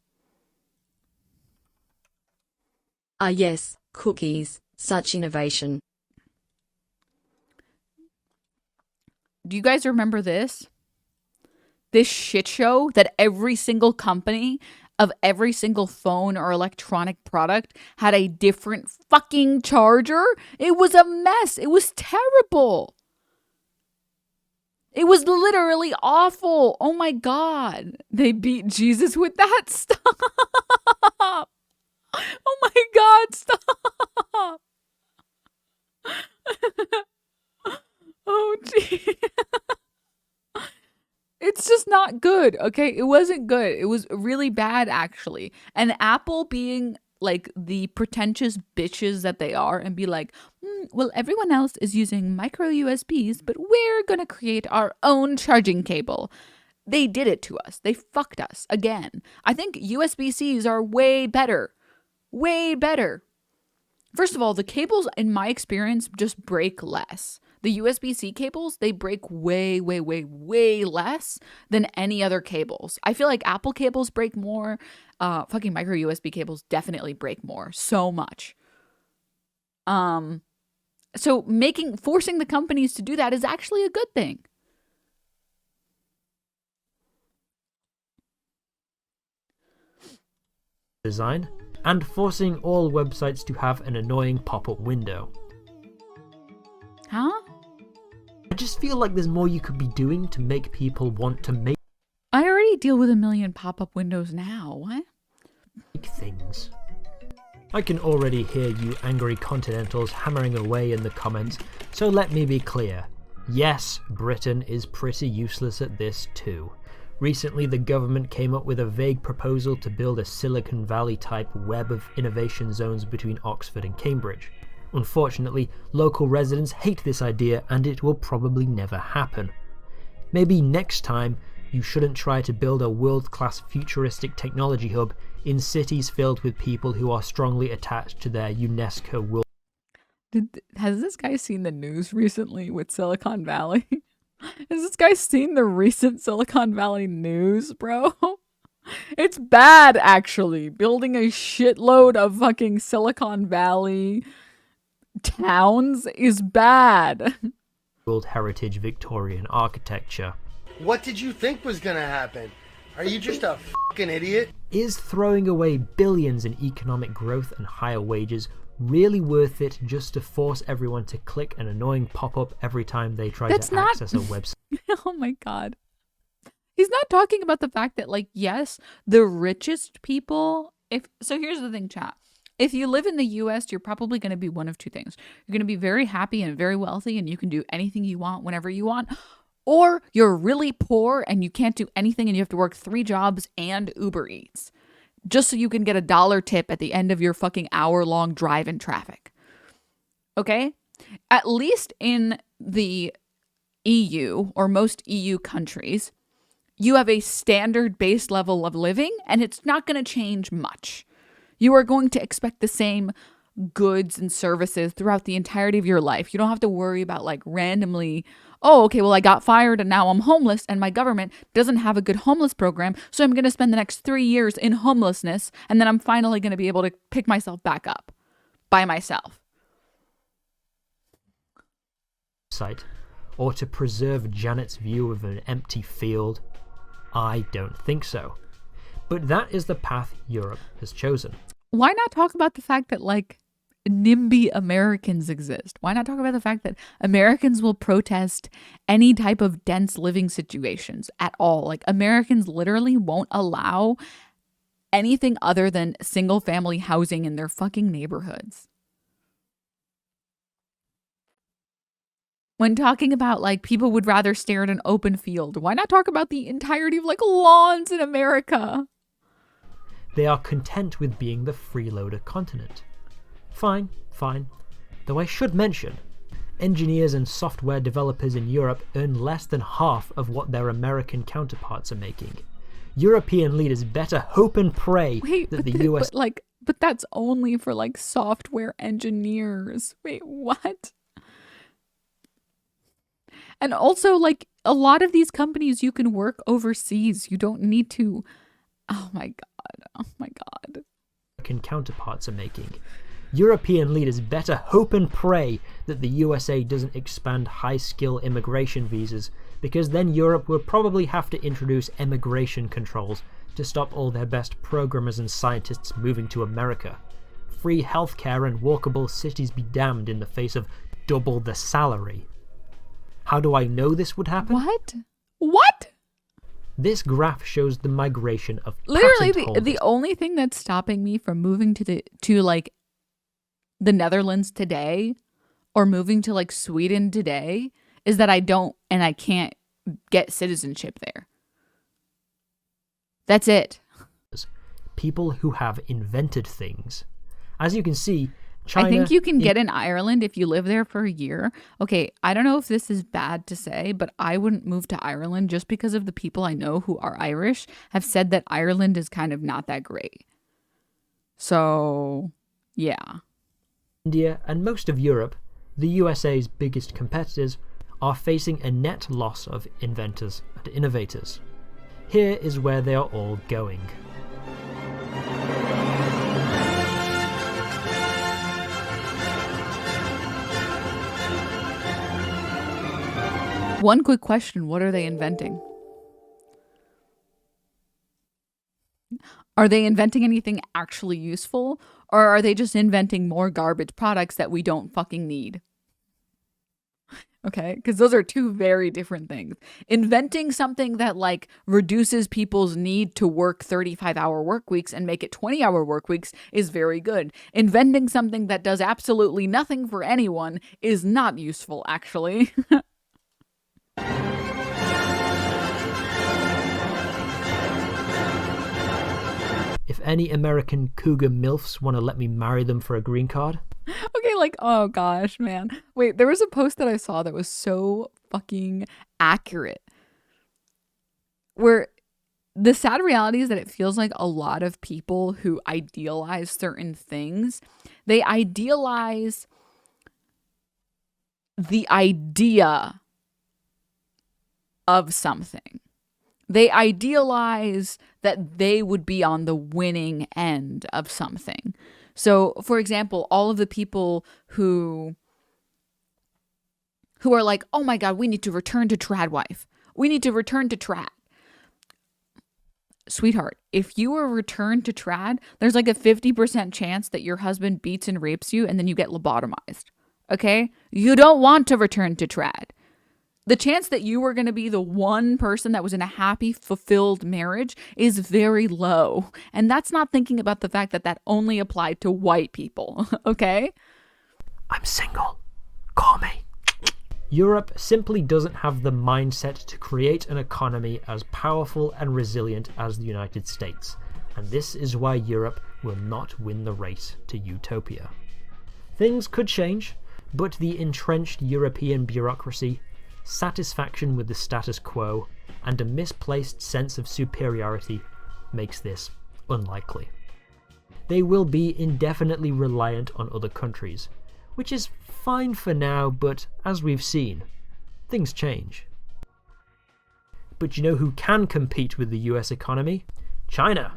Ah yes, cookies, such innovation. Do you guys remember this? This shit show that every single company of every single phone or electronic product had a different fucking charger? It was a mess. It was terrible. It was literally awful. Oh my God. They beat Jesus with that. Stop. Oh my God, stop. Oh, gee. It's just not good, okay? It wasn't good. It was really bad, actually. And Apple being like the pretentious bitches that they are and be like, well, everyone else is using micro USBs, but we're going to create our own charging cable. They did it to us. They fucked us again. I think USB-Cs are way better. Way better. First of all, the cables, in my experience, just break less. The USB-C cables, they break way, way, way, way less than any other cables. I feel like Apple cables break more. Fucking micro USB cables definitely break more. So much. So forcing the companies to do that is actually a good thing. Design, and forcing all websites to have an annoying pop-up window. Huh? I just feel like there's more you could be doing to make people want to make I already deal with a million pop-up windows now. What? things. I can already hear you angry continentals hammering away in the comments, so let me be clear. Yes, Britain is pretty useless at this too. Recently, the government came up with a vague proposal to build a Silicon Valley type web of innovation zones between Oxford and Cambridge. Unfortunately, local residents hate this idea and it will probably never happen. Maybe next time, you shouldn't try to build a world-class futuristic technology hub in cities filled with people who are strongly attached to their UNESCO world. Has this guy seen the news recently with Silicon Valley? Has this guy seen the recent Silicon Valley news, bro? It's bad, actually. Building a shitload of fucking Silicon Valley towns is bad. World Heritage Victorian architecture. What did you think was gonna happen? Are you just a fucking idiot? Is throwing away billions in economic growth and higher wages really worth it just to force everyone to click an annoying pop-up every time they try to access a website? Oh my God. He's not talking about the fact that, like, yes, the richest people, so here's the thing, chat. If you live in the US, you're probably going to be one of two things. You're going to be very happy and very wealthy and you can do anything you want whenever you want. Or you're really poor and you can't do anything and you have to work 3 jobs and Uber Eats just so you can get $1 tip at the end of your fucking hour-long drive in traffic. Okay? At least in the EU or most EU countries, you have a standard base level of living and it's not going to change much. You are going to expect the same goods and services throughout the entirety of your life. You don't have to worry about like randomly, oh, okay, well, I got fired and now I'm homeless and my government doesn't have a good homeless program. So I'm going to spend the next 3 years in homelessness and then I'm finally going to be able to pick myself back up by myself. Site, or to preserve Janet's view of an empty field? I don't think so. But that is the path Europe has chosen. Why not talk about the fact that like NIMBY Americans exist? Why not talk about the fact that Americans will protest any type of dense living situations at all? Like Americans literally won't allow anything other than single family housing in their fucking neighborhoods. When talking about like people would rather stare at an open field, why not talk about the entirety of like lawns in America? They are content with being the freeloader continent. Fine. Though I should mention, engineers and software developers in Europe earn less than half of what their American counterparts are making. European leaders better hope and pray that the US... But that's only for like software engineers. Wait, what? And also, like, a lot of these companies you can work overseas. You don't need to... Oh my god. American counterparts are making. European leaders better hope and pray that the USA doesn't expand high-skill immigration visas, because then Europe will probably have to introduce immigration controls to stop all their best programmers and scientists moving to America. Free healthcare and walkable cities be damned in the face of double the salary. How do I know this would happen? What? This graph shows the migration of literally patent holders. The only thing that's stopping me from moving to like the Netherlands today or moving to like Sweden today is that I don't and I can't get citizenship there. That's it. People who have invented things. As you can see, China, I think you can get in Ireland if you live there for a year. Okay, I don't know if this is bad to say, but I wouldn't move to Ireland just because of the people I know who are Irish have said that Ireland is kind of not that great. So, yeah. India and most of Europe, the USA's biggest competitors, are facing a net loss of inventors and innovators. Here is where they are all going. One quick question, what are they inventing? Are they inventing anything actually useful? Or are they just inventing more garbage products that we don't fucking need? Okay, because those are two very different things. Inventing something that like reduces people's need to work 35-hour work weeks and make it 20-hour work weeks is very good. Inventing something that does absolutely nothing for anyone is not useful, actually. If any American cougar MILFs want to let me marry them for a green card. Okay, like, oh gosh, man. Wait, there was a post that I saw that was so fucking accurate. Where the sad reality is that it feels like a lot of people who idealize certain things, they idealize the idea of something. They idealize that they would be on the winning end of something. So, for example, all of the people who are like, oh my God, we need to return to trad wife. We need to return to trad. Sweetheart, if you were returned to trad, there's like a 50% chance that your husband beats and rapes you and then you get lobotomized. Okay? You don't want to return to trad. The chance that you were going to be the one person that was in a happy, fulfilled marriage is very low. And that's not thinking about the fact that that only applied to white people, okay? I'm single. Call me. Europe simply doesn't have the mindset to create an economy as powerful and resilient as the United States. And this is why Europe will not win the race to utopia. Things could change, but the entrenched European bureaucracy satisfaction with the status quo, and a misplaced sense of superiority makes this unlikely. They will be indefinitely reliant on other countries, which is fine for now, but as we've seen, things change. But you know who can compete with the US economy? China.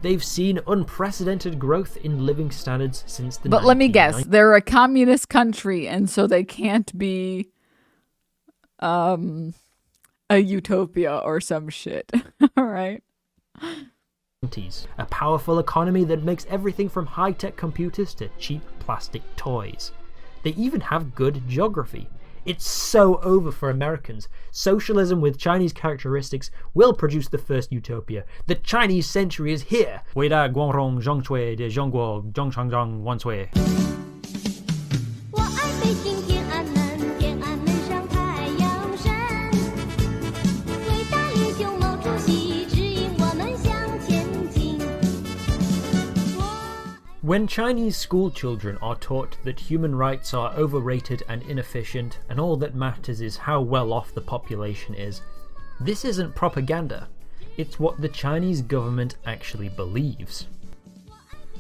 They've seen unprecedented growth in living standards since the But let me guess, 1990s. they're a communist country, and so they can't be a utopia or some shit. All right. A powerful economy that makes everything from high-tech computers to cheap plastic toys. They even have good geography. It's so over for Americans. Socialism with Chinese characteristics will produce the first utopia. The Chinese century is here. 伟大光荣中国的中国中长长万岁。我爱北京天安门，天安门上太阳升。伟大领袖毛主席指引我们向前进。When Chinese school children are taught that human rights are overrated and inefficient, and all that matters is how well off the population is, this isn't propaganda. It's what the Chinese government actually believes.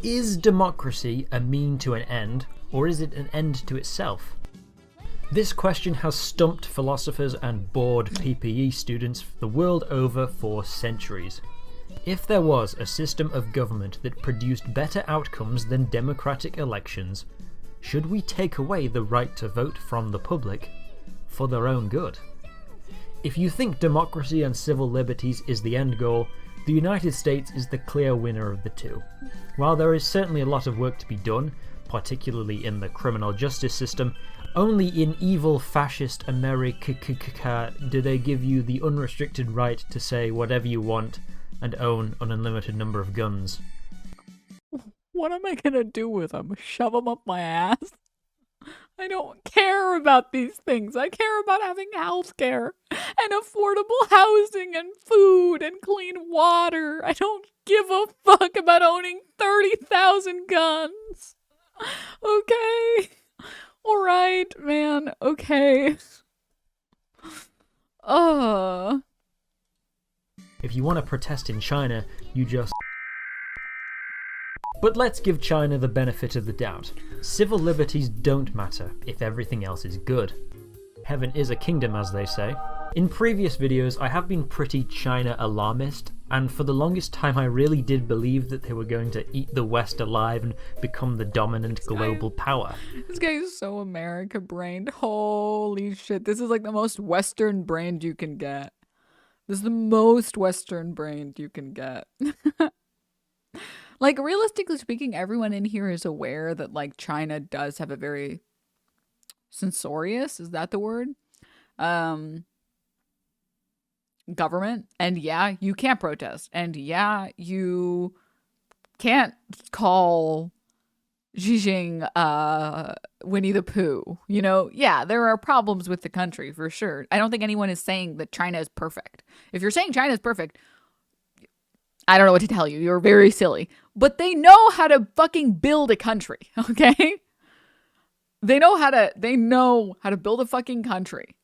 Is democracy a mean to an end, or is it an end to itself? This question has stumped philosophers and bored PPE students the world over for centuries. If there was a system of government that produced better outcomes than democratic elections, should we take away the right to vote from the public for their own good? If you think democracy and civil liberties is the end goal, the United States is the clear winner of the two. While there is certainly a lot of work to be done, particularly in the criminal justice system, only in evil fascist America do they give you the unrestricted right to say whatever you want and own an unlimited number of guns. What am I gonna do with them? Shove them up my ass? I don't care about these things. I care about having health care and affordable housing and food and clean water. I don't give a fuck about owning 30,000 guns. Okay. All right, man. Okay. If you want to protest in China, you just... But let's give China the benefit of the doubt. Civil liberties don't matter if everything else is good. Heaven is a kingdom, as they say. In previous videos, I have been pretty China alarmist, and for the longest time I really did believe that they were going to eat the West alive and become the dominant global power. This guy is so America-brained. Holy shit. This is like the most Western-brained you can get. This is the most Western-brained you can get. Like, realistically speaking, everyone in here is aware that, like, China does have a very censorious, is that the word? Government. And yeah, you can't protest. And yeah, you can't call Xi Jinping Winnie the Pooh. You know, yeah, there are problems with the country for sure. I don't think anyone is saying that China is perfect. If you're saying China is perfect, I don't know what to tell you. You're very silly. But they know how to fucking build a country, okay? They know how to build a fucking country.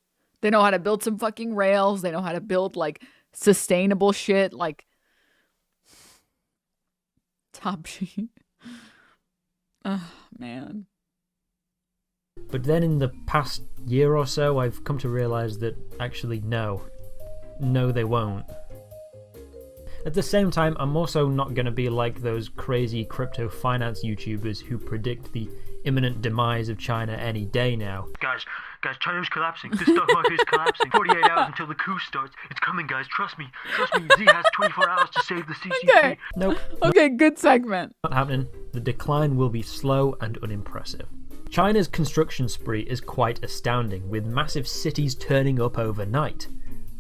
They know how to build some fucking rails. They know how to build, like, sustainable shit, like Top Sheet. Oh, man. But then in the past year or so, I've come to realize that actually no, they won't. At the same time, I'm also not going to be like those crazy crypto finance YouTubers who predict the imminent demise of China any day now. Guys, China's collapsing. The stock market is collapsing. 48 hours until the coup starts. It's coming, guys. Trust me. Z has 24 hours to save the CCP. Okay. Nope. Okay, good segment. Not happening. The decline will be slow and unimpressive. China's construction spree is quite astounding, with massive cities turning up overnight.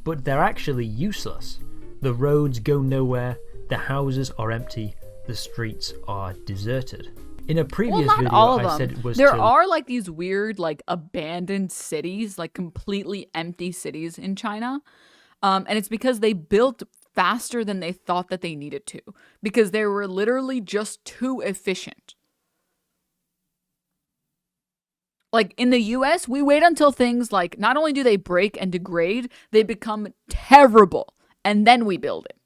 But they're actually useless. The roads go nowhere, the houses are empty, the streets are deserted. In a previous video, I said it was There are like these weird, like abandoned cities, like completely empty cities in China. And it's because they built faster than they thought that they needed to, because they were literally just too efficient. Like in the US, we wait until things like not only do they break and degrade, they become terrible. And then we build it.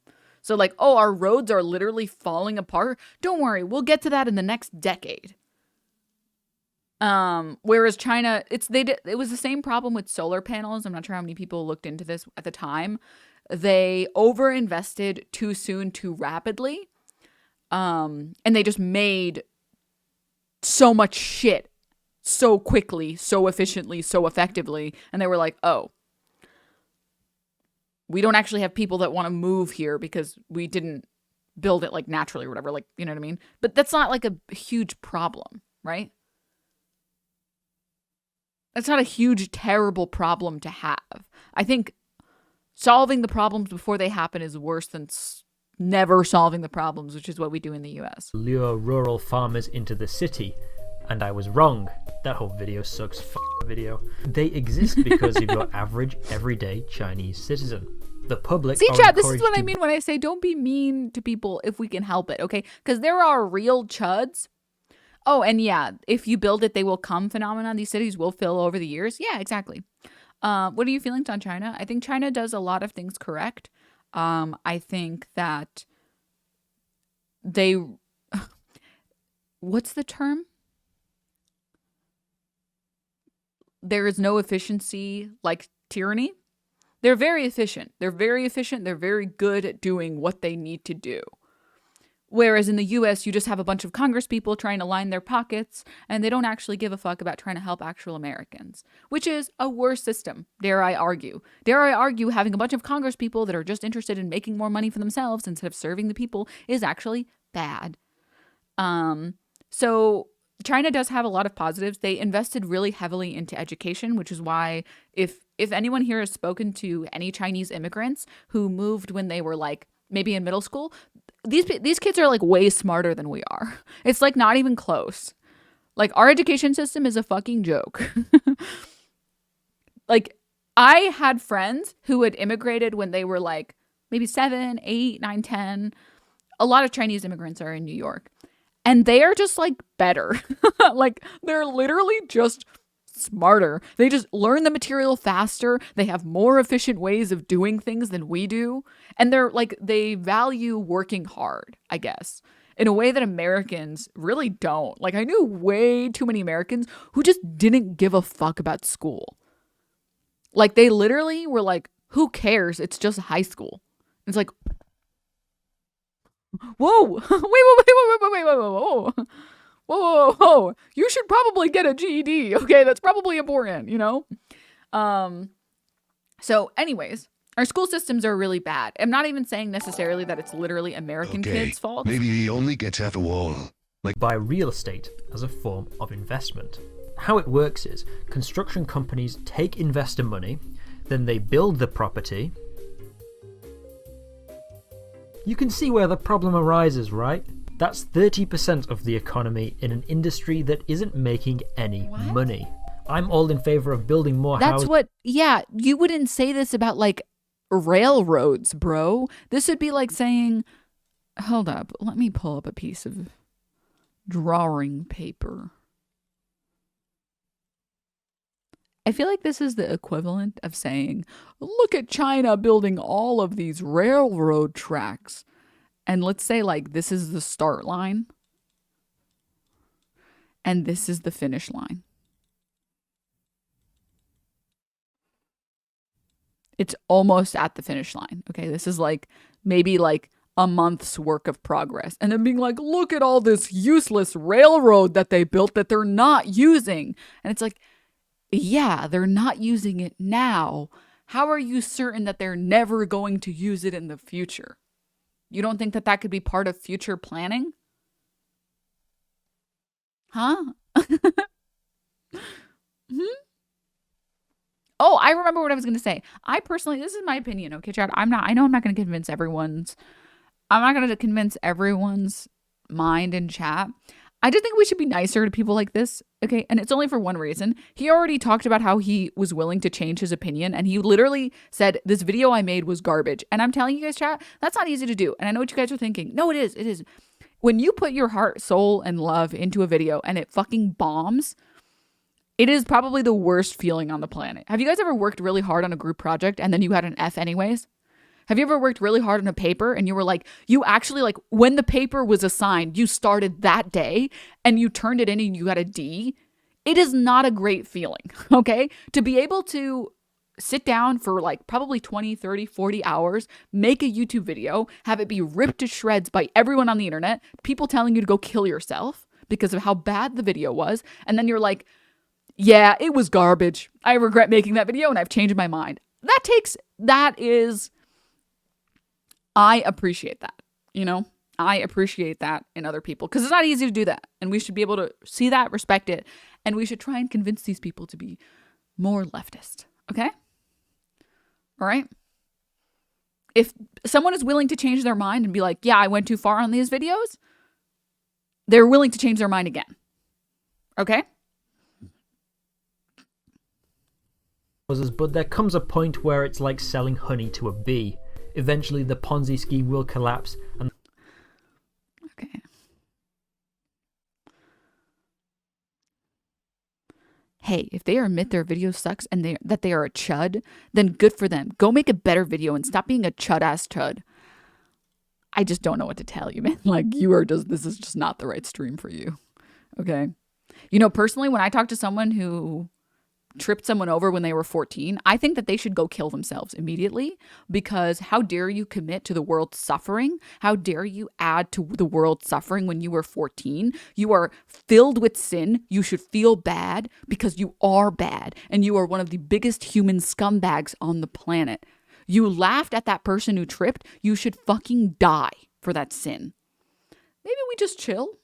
So like, oh, our roads are literally falling apart. Don't worry, we'll get to that in the next decade. Whereas China, it was the same problem with solar panels. I'm not sure how many people looked into this at the time. They overinvested too soon, too rapidly. And they just made so much shit so quickly, so efficiently, so effectively. And they were like, oh, we don't actually have people that want to move here because we didn't build it like naturally or whatever. Like, you know what I mean? But that's not like a huge problem, right? That's not a huge, terrible problem to have. I think solving the problems before they happen is worse than never solving the problems, which is what we do in the US. Lure rural farmers into the city. And I was wrong. That whole video sucks. Video. They exist because of your average, everyday Chinese citizen. The public. See, chat, this is what I mean when I say don't be mean to people if we can help it, okay? Because there are real chuds. Oh, and yeah, if you build it, they will come phenomenon. These cities will fill over the years. Yeah, exactly. What are your feelings on China? I think China does a lot of things correct. I think that they... What's the term? There is no efficiency like tyranny. They're very efficient. They're very good at doing what they need to do. Whereas in the US, you just have a bunch of Congress people trying to line their pockets, and they don't actually give a fuck about trying to help actual Americans, which is a worse system, dare I argue. Dare I argue having a bunch of Congress people that are just interested in making more money for themselves instead of serving the people is actually bad. So China does have a lot of positives. They invested really heavily into education, which is why if anyone here has spoken to any Chinese immigrants who moved when they were like maybe in middle school, these kids are like way smarter than we are. It's like not even close. Like our education system is a fucking joke. Like I had friends who had immigrated when they were like maybe 7, 8, 9, 10. A lot of Chinese immigrants are in New York. And they are just like better. Like they're literally just smarter. They just learn the material faster. They have more efficient ways of doing things than we do. And they're like, they value working hard, I guess, in a way that Americans really don't. Like I knew way too many Americans who just didn't give a fuck about school. Like they literally were like, who cares? It's just high school. It's like, whoa, whoa. You should probably get a GED. Okay, that's probably important, you know? So anyways, our school systems are really bad. I'm not even saying necessarily that it's literally American kids' fault. Maybe he only gets half a wall. Like buy real estate as a form of investment. How it works is construction companies take investor money, then they build the property. You can see where the problem arises, right? That's 30% of the economy in an industry that isn't making any money. I'm all in favor of building more houses. That's what, yeah, you wouldn't say this about like railroads, bro. This would be like saying, hold up, let me pull up a piece of drawing paper. I feel like this is the equivalent of saying, look at China building all of these railroad tracks. And let's say like this is the start line. And this is the finish line. It's almost at the finish line. Okay, this is like maybe like a month's work of progress. And then being like, look at all this useless railroad that they built that they're not using. And it's like, yeah, they're not using it now. How are you certain that they're never going to use it in the future? You don't think that that could be part of future planning? Huh? Oh, I remember what I was going to say. I personally, this is my opinion, okay, Chad? I know I'm not going to convince everyone's mind in chat. I just think we should be nicer to people like this, okay? And it's only for one reason. He already talked about how he was willing to change his opinion, and he literally said, this video I made was garbage. And I'm telling you guys, chat, that's not easy to do. And I know what you guys are thinking. No, it is. It is. When you put your heart, soul, and love into a video and it fucking bombs, It is probably the worst feeling on the planet. Have you guys ever worked really hard on a group project and then you had an F anyways? Have you ever worked really hard on a paper and you were like, you actually like when the paper was assigned, you started that day and you turned it in and you got a D? It is not a great feeling, okay? To be able to sit down for like probably 20, 30, 40 hours, make a YouTube video, have it be ripped to shreds by everyone on the internet, people telling you to go kill yourself because of how bad the video was, and then you're like, yeah, it was garbage. I regret making that video and I've changed my mind. I appreciate that, you know? I appreciate that in other people because it's not easy to do that. And we should be able to see that, respect it, and we should try and convince these people to be more leftist, okay? All right? If someone is willing to change their mind and be like, yeah, I went too far on these videos, they're willing to change their mind again, okay? But there comes a point where it's like selling honey to a bee. Eventually the Ponzi scheme will collapse and okay. Hey, if they admit their video sucks and that they are a chud, then good for them. Go make a better video and stop being a chud-ass chud. I just don't know what to tell you, man. Like, this is just not the right stream for you. Okay? You know, personally, when I talk to someone who tripped someone over when they were 14, I think that they should go kill themselves immediately, because how dare you commit to the world's suffering? How dare you add to the world's suffering when you were 14? You are filled with sin. You should feel bad because you are bad and you are one of the biggest human scumbags on the planet. You laughed at that person who tripped. You should fucking die for that sin. Maybe we just chill.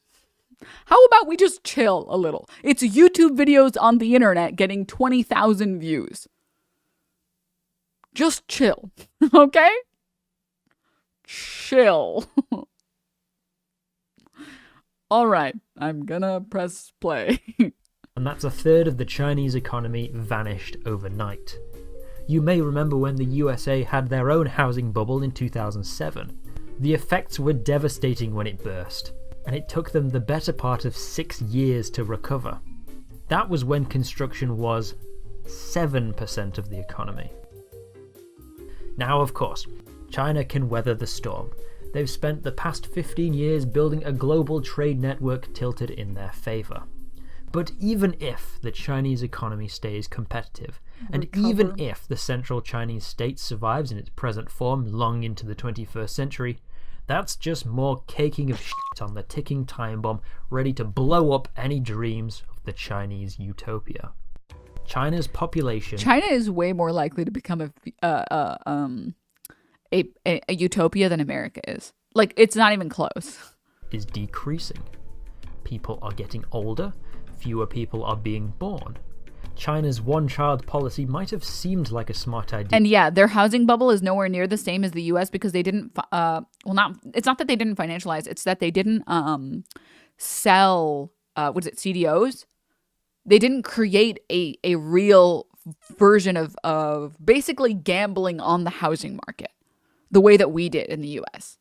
How about we just chill a little? It's YouTube videos on the internet getting 20,000 views. Just chill, okay? Chill. All right, I'm gonna press play. And that's a third of the Chinese economy vanished overnight. You may remember when the USA had their own housing bubble in 2007. The effects were devastating when it burst, and it took them the better part of 6 years to recover. That was when construction was 7% of the economy. Now, of course, China can weather the storm. They've spent the past 15 years building a global trade network tilted in their favour. But even if the Chinese economy stays competitive, and even if the central Chinese state survives in its present form long into the 21st century, that's just more caking of shit on the ticking time bomb ready to blow up any dreams of the Chinese utopia. China's population... China is way more likely to become a utopia than America is. Like, it's not even close. ...is decreasing. People are getting older, fewer people are being born. China's one-child policy might have seemed like a smart idea. And yeah, their housing bubble is nowhere near the same as the US because they didn't, it's not that they didn't financialize, it's that they didn't sell, CDOs? They didn't create a real version of basically gambling on the housing market the way that we did in the US.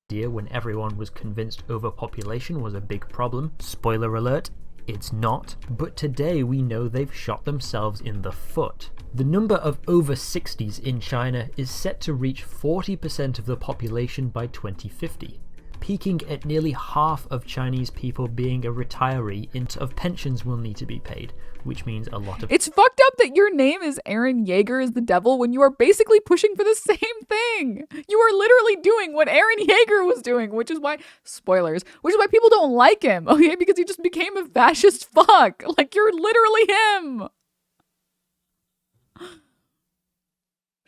When everyone was convinced overpopulation was a big problem. Spoiler alert, it's not. But today we know they've shot themselves in the foot. The number of over 60s in China is set to reach 40% of the population by 2050, peaking at nearly half of Chinese people being a retiree. Of pensions will need to be paid, which means a lot of... It's fucked up that your name is Eren Yeager is the devil when you are basically pushing for the same thing. You are literally doing what Eren Yeager was doing, which is why, spoilers, which is why people don't like him, okay? Because he just became a fascist fuck. Like, you're literally him.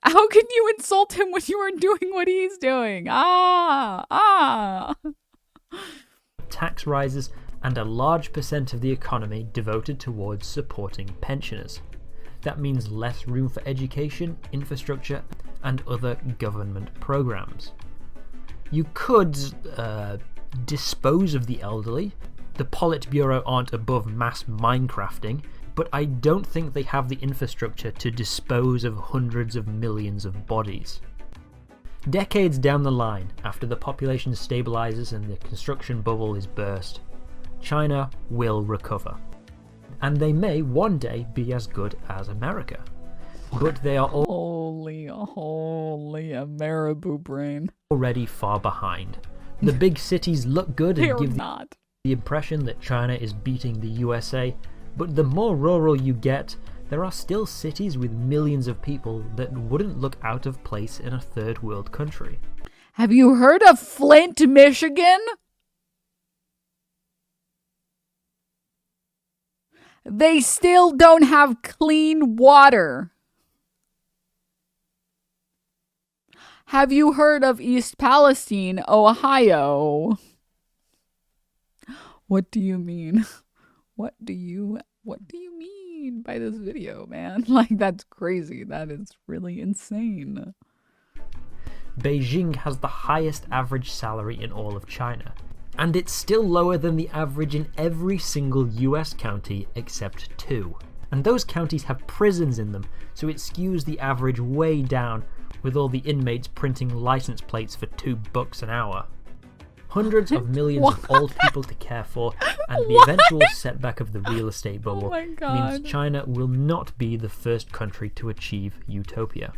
How can you insult him when you are doing what he's doing? Tax rises and a large percent of the economy devoted towards supporting pensioners. That means less room for education, infrastructure, and other government programs. You could dispose of the elderly. The Politburo aren't above mass Minecrafting, but I don't think they have the infrastructure to dispose of hundreds of millions of bodies. Decades down the line, after the population stabilizes and the construction bubble is burst, China will recover. and they may one day be as good as America. But they are Holy Marabou brain. already far behind. The big cities look good They're and give not. the impression that China is beating the USA, but the more rural you get, there are still cities with millions of people that wouldn't look out of place in a third world country. Have you heard of Flint, Michigan? They still don't have clean water. Have you heard of East Palestine, Ohio? What do you mean? What do you mean by this video, man? Like, that's crazy. That is really insane. Beijing has the highest average salary in all of China, and it's still lower than the average in every single US county except 2. And those counties have prisons in them, so it skews the average way down, with all the inmates printing license plates for $2 an hour. Hundreds of millions of old people to care for, and the eventual setback of the real estate bubble means China will not be the first country to achieve utopia.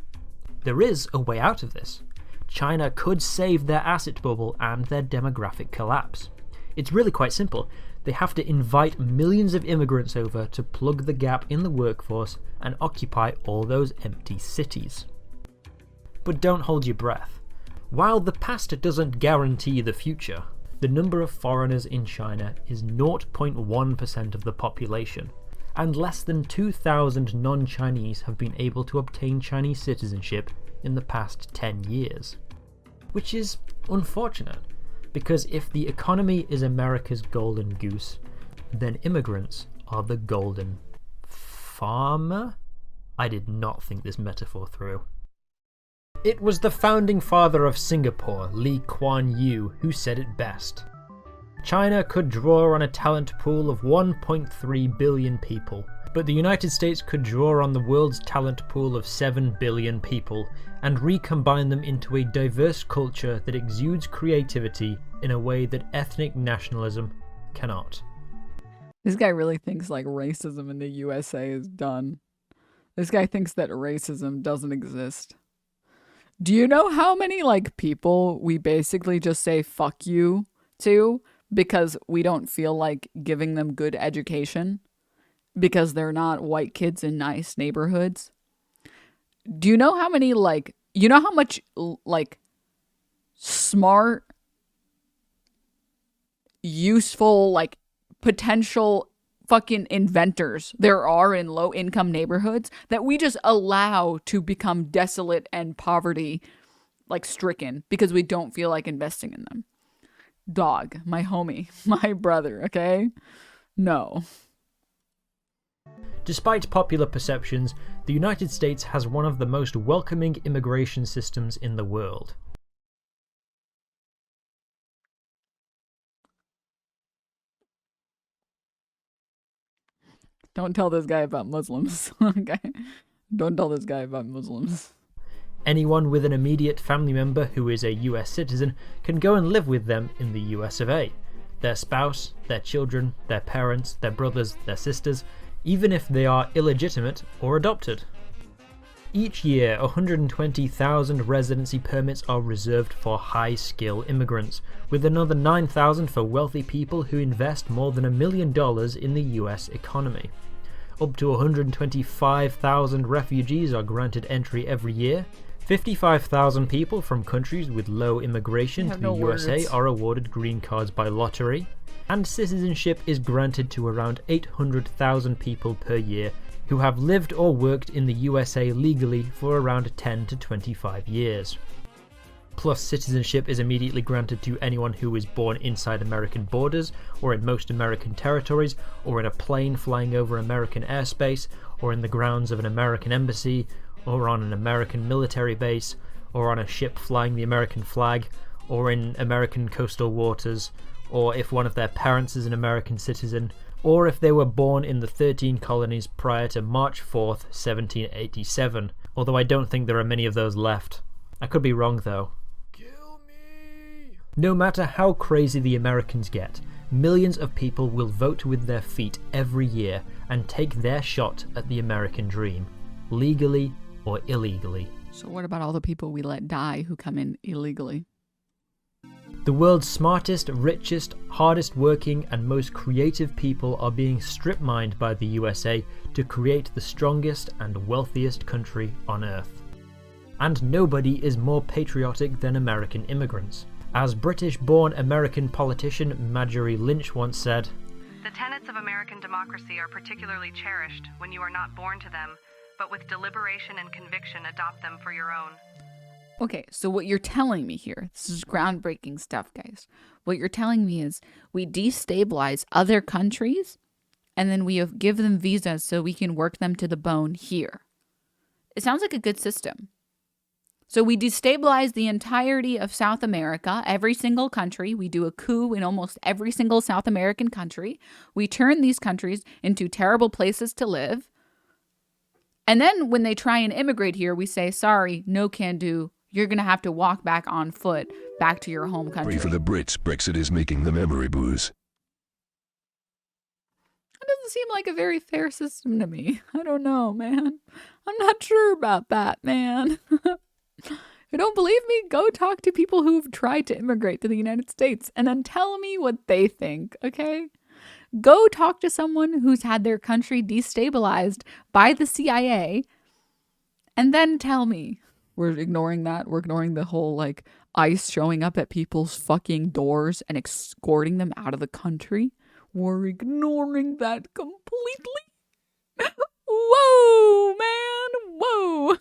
There is a way out of this. China could save their asset bubble and their demographic collapse. It's really quite simple. They have to invite millions of immigrants over to plug the gap in the workforce and occupy all those empty cities. But don't hold your breath. While the past doesn't guarantee the future, the number of foreigners in China is 0.1% of the population, and less than 2,000 non-Chinese have been able to obtain Chinese citizenship in the past 10 years. Which is unfortunate, because if the economy is America's golden goose, then immigrants are the golden farmer? I did not think this metaphor through. It was the founding father of Singapore, Lee Kuan Yew, who said it best. China could draw on a talent pool of 1.3 billion people, but the United States could draw on the world's talent pool of 7 billion people and recombine them into a diverse culture that exudes creativity in a way that ethnic nationalism cannot. This guy really thinks like racism in the USA is done. This guy thinks that racism doesn't exist. Do you know how many like people we basically just say fuck you to because we don't feel like giving them good education because they're not white kids in nice neighborhoods? Do you know how many like, you know how much like smart, useful, like potential fucking inventors there are in low income neighborhoods that we just allow to become desolate and poverty like stricken because we don't feel like investing in them? Dog, my homie, my brother, okay? No. Despite popular perceptions, the United States has one of the most welcoming immigration systems in the world. Don't tell this guy about Muslims. Okay? Don't tell this guy about Muslims. Anyone with an immediate family member who is a US citizen can go and live with them in the US of A. Their spouse, their children, their parents, their brothers, their sisters, even if they are illegitimate or adopted. Each year, 120,000 residency permits are reserved for high-skill immigrants, with another 9,000 for wealthy people who invest more than $1 million in the US economy. Up to 125,000 refugees are granted entry every year. 55,000 people from countries with low immigration to the USA are awarded green cards by lottery. And citizenship is granted to around 800,000 people per year who have lived or worked in the USA legally for around 10 to 25 years. Plus, citizenship is immediately granted to anyone who is born inside American borders, or in most American territories, or in a plane flying over American airspace, or in the grounds of an American embassy, or on an American military base, or on a ship flying the American flag, or in American coastal waters, or if one of their parents is an American citizen, or if they were born in the 13 colonies prior to March 4th, 1787, although I don't think there are many of those left. I could be wrong though. Kill me! No matter how crazy the Americans get, millions of people will vote with their feet every year and take their shot at the American dream, legally or illegally. So what about all the people we let die who come in illegally? The world's smartest, richest, hardest working and most creative people are being strip-mined by the USA to create the strongest and wealthiest country on earth. And nobody is more patriotic than American immigrants. As British-born American politician Marjorie Lynch once said, "The tenets of American democracy are particularly cherished when you are not born to them, but with deliberation and conviction adopt them for your own." Okay, so what you're telling me here, this is groundbreaking stuff, guys. What you're telling me is we destabilize other countries and then we give them visas so we can work them to the bone here. It sounds like a good system. So we destabilize the entirety of South America, every single country. We do a coup in almost every single South American country. We turn these countries into terrible places to live. And then when they try and immigrate here, we say, sorry, no can do. You're going to have to walk back on foot back to your home country. Sorry for the Brits, Brexit is making the memory booze. That doesn't seem like a very fair system to me. I don't know, man. I'm not sure about that, man. You don't believe me? Go talk to people who've tried to immigrate to the United States and then tell me what they think, okay? Go talk to someone who's had their country destabilized by the CIA and then tell me. We're ignoring that. We're ignoring the whole, like, ICE showing up at people's fucking doors and escorting them out of the country. We're ignoring that completely. Whoa, man. Whoa.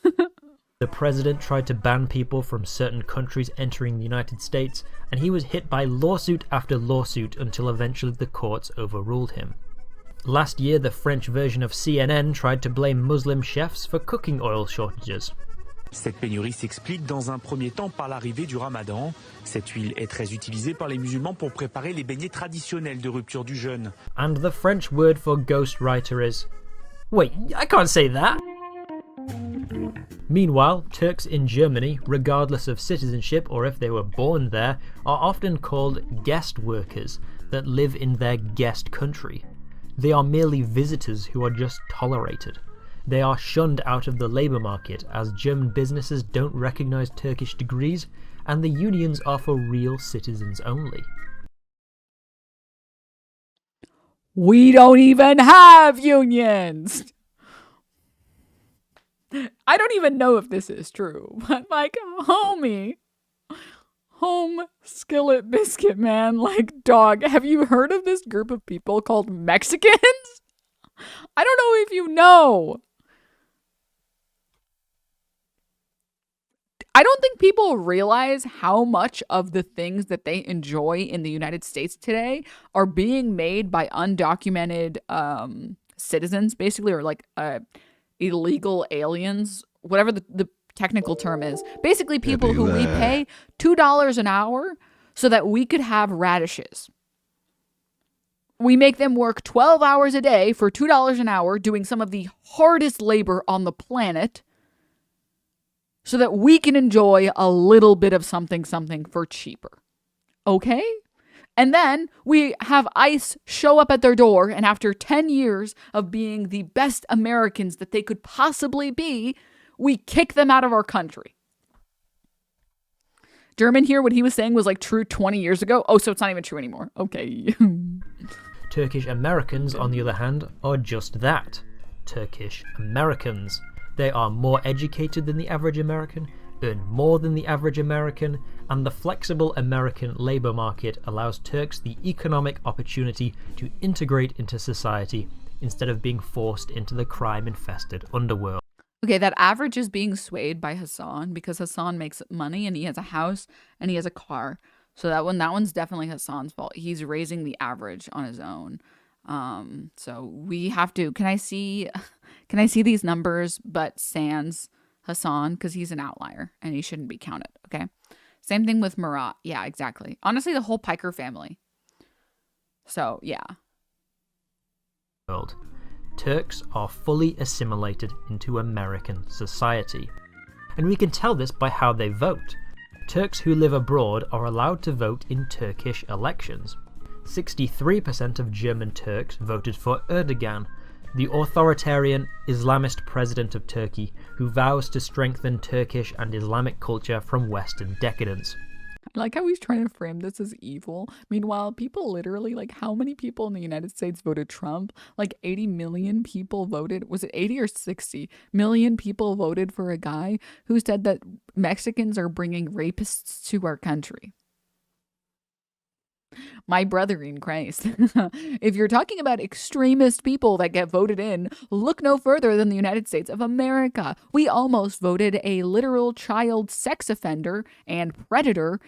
the president tried to ban people from certain countries entering the United States, and he was hit by lawsuit after lawsuit until eventually the courts overruled him. Last year, the French version of CNN tried to blame Muslim chefs for cooking oil shortages. Cette pénurie s'explique dans un premier temps par l'arrivée du Ramadan. Cette huile est très utilisée par les musulmans pour préparer les beignets traditionnels de rupture du jeûne. And the French word for ghostwriter is... Wait, I can't say that! Meanwhile, Turks in Germany, regardless of citizenship or if they were born there, are often called guest workers that live in their guest country. They are merely visitors who are just tolerated. They are shunned out of the labour market as German businesses don't recognise Turkish degrees, and the unions are for real citizens only. We don't even have unions! I don't even know if this is true, but like, homie, home skillet biscuit man, like, dog, have you heard of this group of people called Mexicans? I don't know if you know. I don't think people realize how much of the things that they enjoy in the United States today are being made by undocumented citizens, basically, or like illegal aliens, whatever the technical term is. Basically, people who we pay $2 an hour so that we could have radishes. We make them work 12 hours a day for $2 an hour, doing some of the hardest labor on the planet, so that we can enjoy a little bit of something for cheaper. Okay? And then we have ICE show up at their door, and after 10 years of being the best Americans that they could possibly be, we kick them out of our country. German here, what he was saying was like true 20 years ago. Oh, so it's not even true anymore. Okay. Turkish Americans, on the other hand, are just that. Turkish Americans. They are more educated than the average American, earn more than the average American, and the flexible American labour market allows Turks the economic opportunity to integrate into society instead of being forced into the crime-infested underworld. Okay, that average is being swayed by Hassan because Hassan makes money and he has a house and he has a car. So that one's definitely Hassan's fault. He's raising the average on his own. So we have to, can I see these numbers, but sans Hassan, because he's an outlier and he shouldn't be counted. Okay. Same thing with Murat. Yeah, exactly. Honestly, the whole Piker family. So yeah. Turks are fully assimilated into American society. And we can tell this by how they vote. Turks who live abroad are allowed to vote in Turkish elections. 63% of German Turks voted for Erdogan, the authoritarian Islamist president of Turkey who vows to strengthen Turkish and Islamic culture from Western decadence. I like how he's trying to frame this as evil. Meanwhile, people literally, like, how many people in the United States voted Trump? Like 80 million people voted. Was it 80 or 60 million people voted for a guy who said that Mexicans are bringing rapists to our country? My brother in Christ. If you're talking about extremist people that get voted in, look no further than the United States of America. We almost voted a literal child sex offender and predator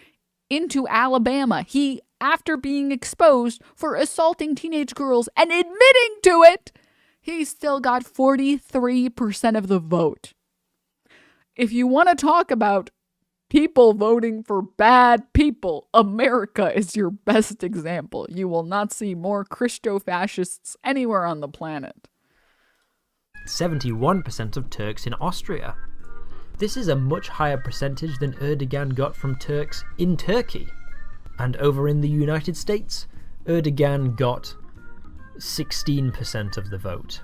into Alabama. He, after being exposed for assaulting teenage girls and admitting to it, he still got 43% of the vote. If you want to talk about people voting for bad people, America is your best example. You will not see more Christo-fascists anywhere on the planet. 71% of Turks in Austria. This is a much higher percentage than Erdogan got from Turks in Turkey. And over in the United States, Erdogan got 16% of the vote.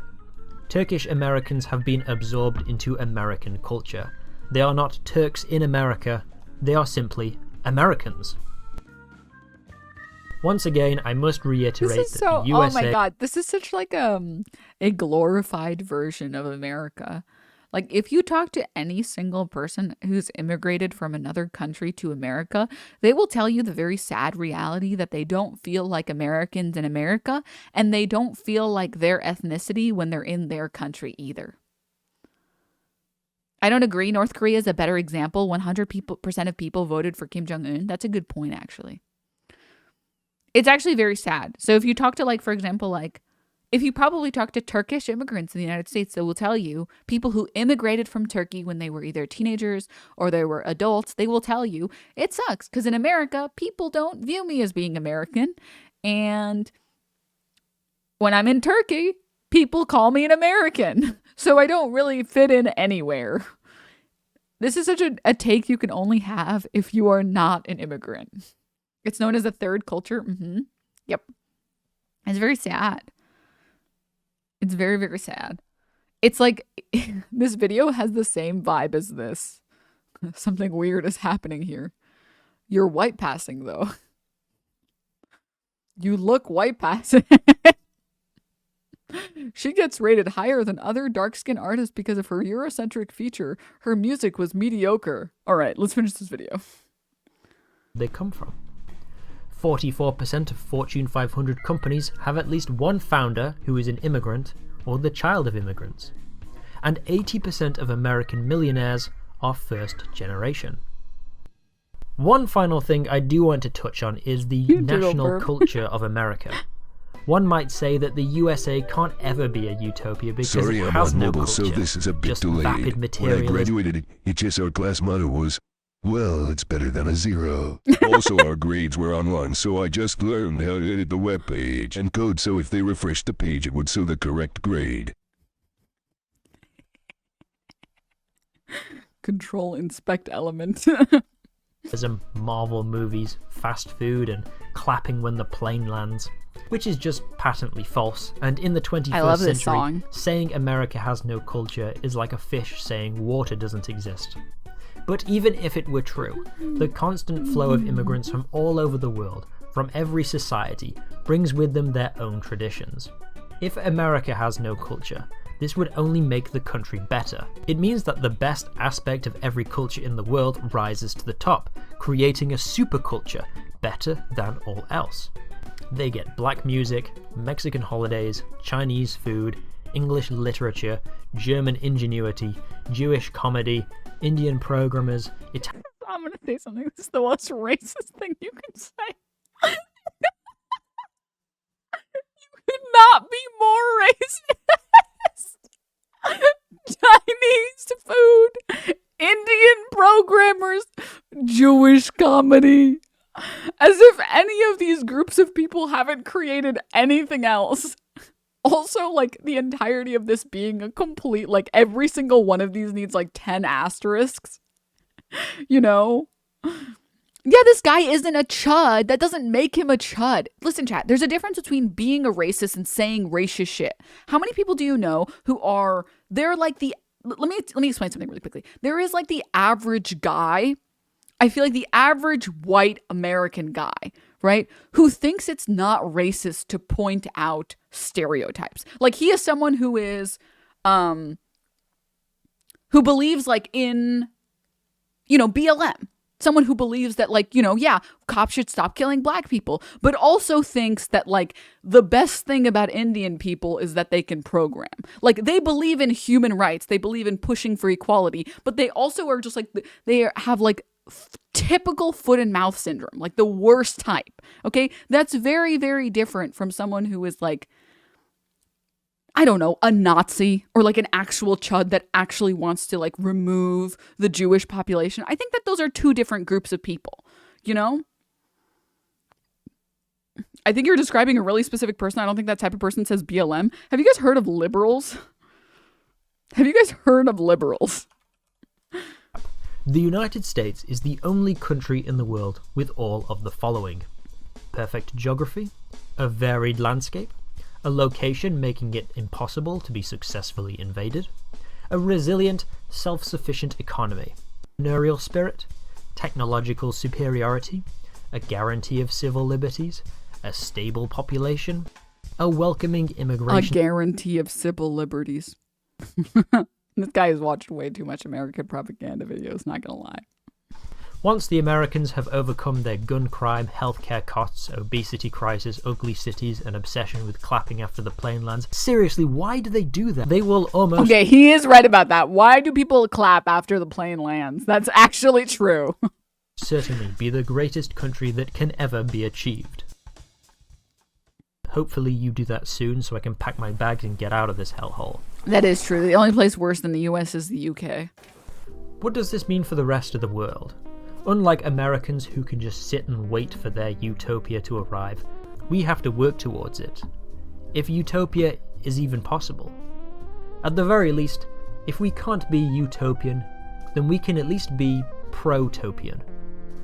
Turkish Americans have been absorbed into American culture. They are not Turks in America, they are simply Americans. Once again, I must reiterate that the USA... Oh my god, this is such like a glorified version of America. Like, if you talk to any single person who's immigrated from another country to America, they will tell you the very sad reality that they don't feel like Americans in America, and they don't feel like their ethnicity when they're in their country either. I don't agree. North Korea is a better example. 100% of people voted for Kim Jong-un. That's a good point, actually. It's actually very sad. So if you talk to, like, for example, like, if you probably talk to Turkish immigrants in the United States, they will tell you, people who immigrated from Turkey when they were either teenagers or they were adults, they will tell you, it sucks because in America, people don't view me as being American. And when I'm in Turkey, people call me an American. So I don't really fit in anywhere. This is such a take you can only have if you are not an immigrant. It's known as a third culture. Yep. It's very sad. It's very, very sad. It's like this video has the same vibe as this. Something weird is happening here. You're white passing though. You look white passing. She gets rated higher than other dark-skinned artists because of her Eurocentric feature. Her music was mediocre. All right, let's finish this video. They come from. 44% of Fortune 500 companies have at least one founder who is an immigrant or the child of immigrants. And 80% of American millionaires are first generation. One final thing I do want to touch on is the national culture of America. One might say that the USA can't ever be a utopia because Sorry, it I'm has on no mobile, culture, so this is a bit just delayed. vapid When I materialism. graduated, our class motto was, well, it's better than a 0. Also, our grades were online, so I just learned how to edit the web page and code so if they refreshed the page, it would show the correct grade. Control inspect element. Marvel movies, fast food, and clapping when the plane lands, which is just patently false. And in the 21st century, saying America has no culture is like a fish saying water doesn't exist. But even if it were true, the constant flow of immigrants from all over the world, from every society, brings with them their own traditions. If America has no culture, this would only make the country better. It means that the best aspect of every culture in the world rises to the top, creating a superculture better than all else. They get black music, Mexican holidays, Chinese food, English literature, German ingenuity, Jewish comedy, Indian programmers, I'm gonna say something. This is the most racist thing you can say. You could not be more racist. Chinese food, Indian programmers, Jewish comedy. As if any of these groups of people haven't created anything else. Also, like, the entirety of this being a complete, like, every single one of these needs, like, 10 asterisks. You know? Yeah, this guy isn't a chud. That doesn't make him a chud. Listen, chat, there's a difference between being a racist and saying racist shit. How many people do you know who are, they're like the, let me explain something really quickly. There is like the average guy, I feel like the average white American guy, right, who thinks it's not racist to point out stereotypes. Like he is someone who is, who believes like in, BLM. Someone who believes that, like, yeah, cops should stop killing black people, but also thinks that, like, the best thing about Indian people is that they can program. Like, they believe in human rights. They believe in pushing for equality, but they also are just, like, they have, like, typical foot and mouth syndrome, like the worst type, okay? That's very, very different from someone who is, like, I don't know, a Nazi or like an actual chud that actually wants to like remove the Jewish population. I think that those are two different groups of people, I think you're describing a really specific person. I don't think that type of person says BLM. Have you guys heard of liberals? The United States is the only country in the world with all of the following: perfect geography, a varied landscape, a location making it impossible to be successfully invaded, a resilient, self-sufficient economy, entrepreneurial spirit, technological superiority, a guarantee of civil liberties, a stable population, a welcoming immigration... A guarantee of civil liberties. This guy has watched way too much American propaganda videos, not gonna lie. Once the Americans have overcome their gun crime, healthcare costs, obesity crisis, ugly cities, and obsession with clapping after the plane lands, seriously, why do they do that? They will almost... Okay, he is right about that. Why do people clap after the plane lands? That's actually true. certainly be the greatest country that can ever be achieved. Hopefully you do that soon so I can pack my bags and get out of this hellhole. That is true. The only place worse than the US is the UK. What does this mean for the rest of the world? Unlike Americans who can just sit and wait for their utopia to arrive, we have to work towards it. If utopia is even possible. At the very least, if we can't be utopian, then we can at least be protopian.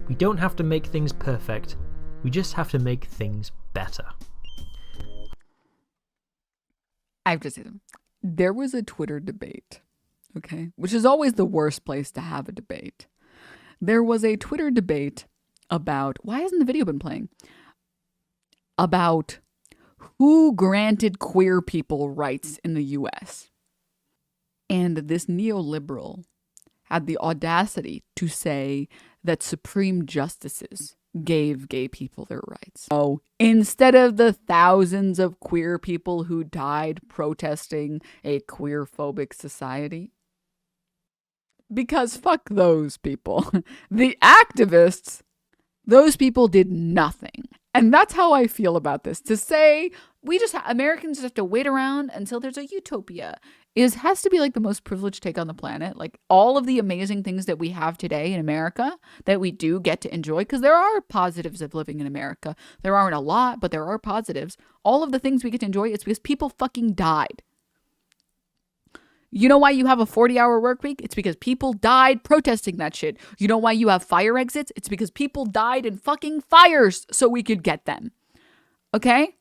We don't have to make things perfect, we just have to make things better. I have to say them. There was a Twitter debate, okay, which is always the worst place to have a debate. There was a Twitter debate about, why hasn't the video been playing? About who granted queer people rights in the US. And this neoliberal had the audacity to say that Supreme Justices gave gay people their rights. So instead of the thousands of queer people who died protesting a queer-phobic society, because fuck those people. The activists, those people did nothing. And that's how I feel about this. To say Americans just have to wait around until there's a utopia has to be like the most privileged take on the planet. Like all of the amazing things that we have today in America that we do get to enjoy, because there are positives of living in America. There aren't a lot, but there are positives. All of the things we get to enjoy, it's because people fucking died. You know why you have a 40-hour work week? It's because people died protesting that shit. You know why you have fire exits? It's because people died in fucking fires so we could get them. Okay?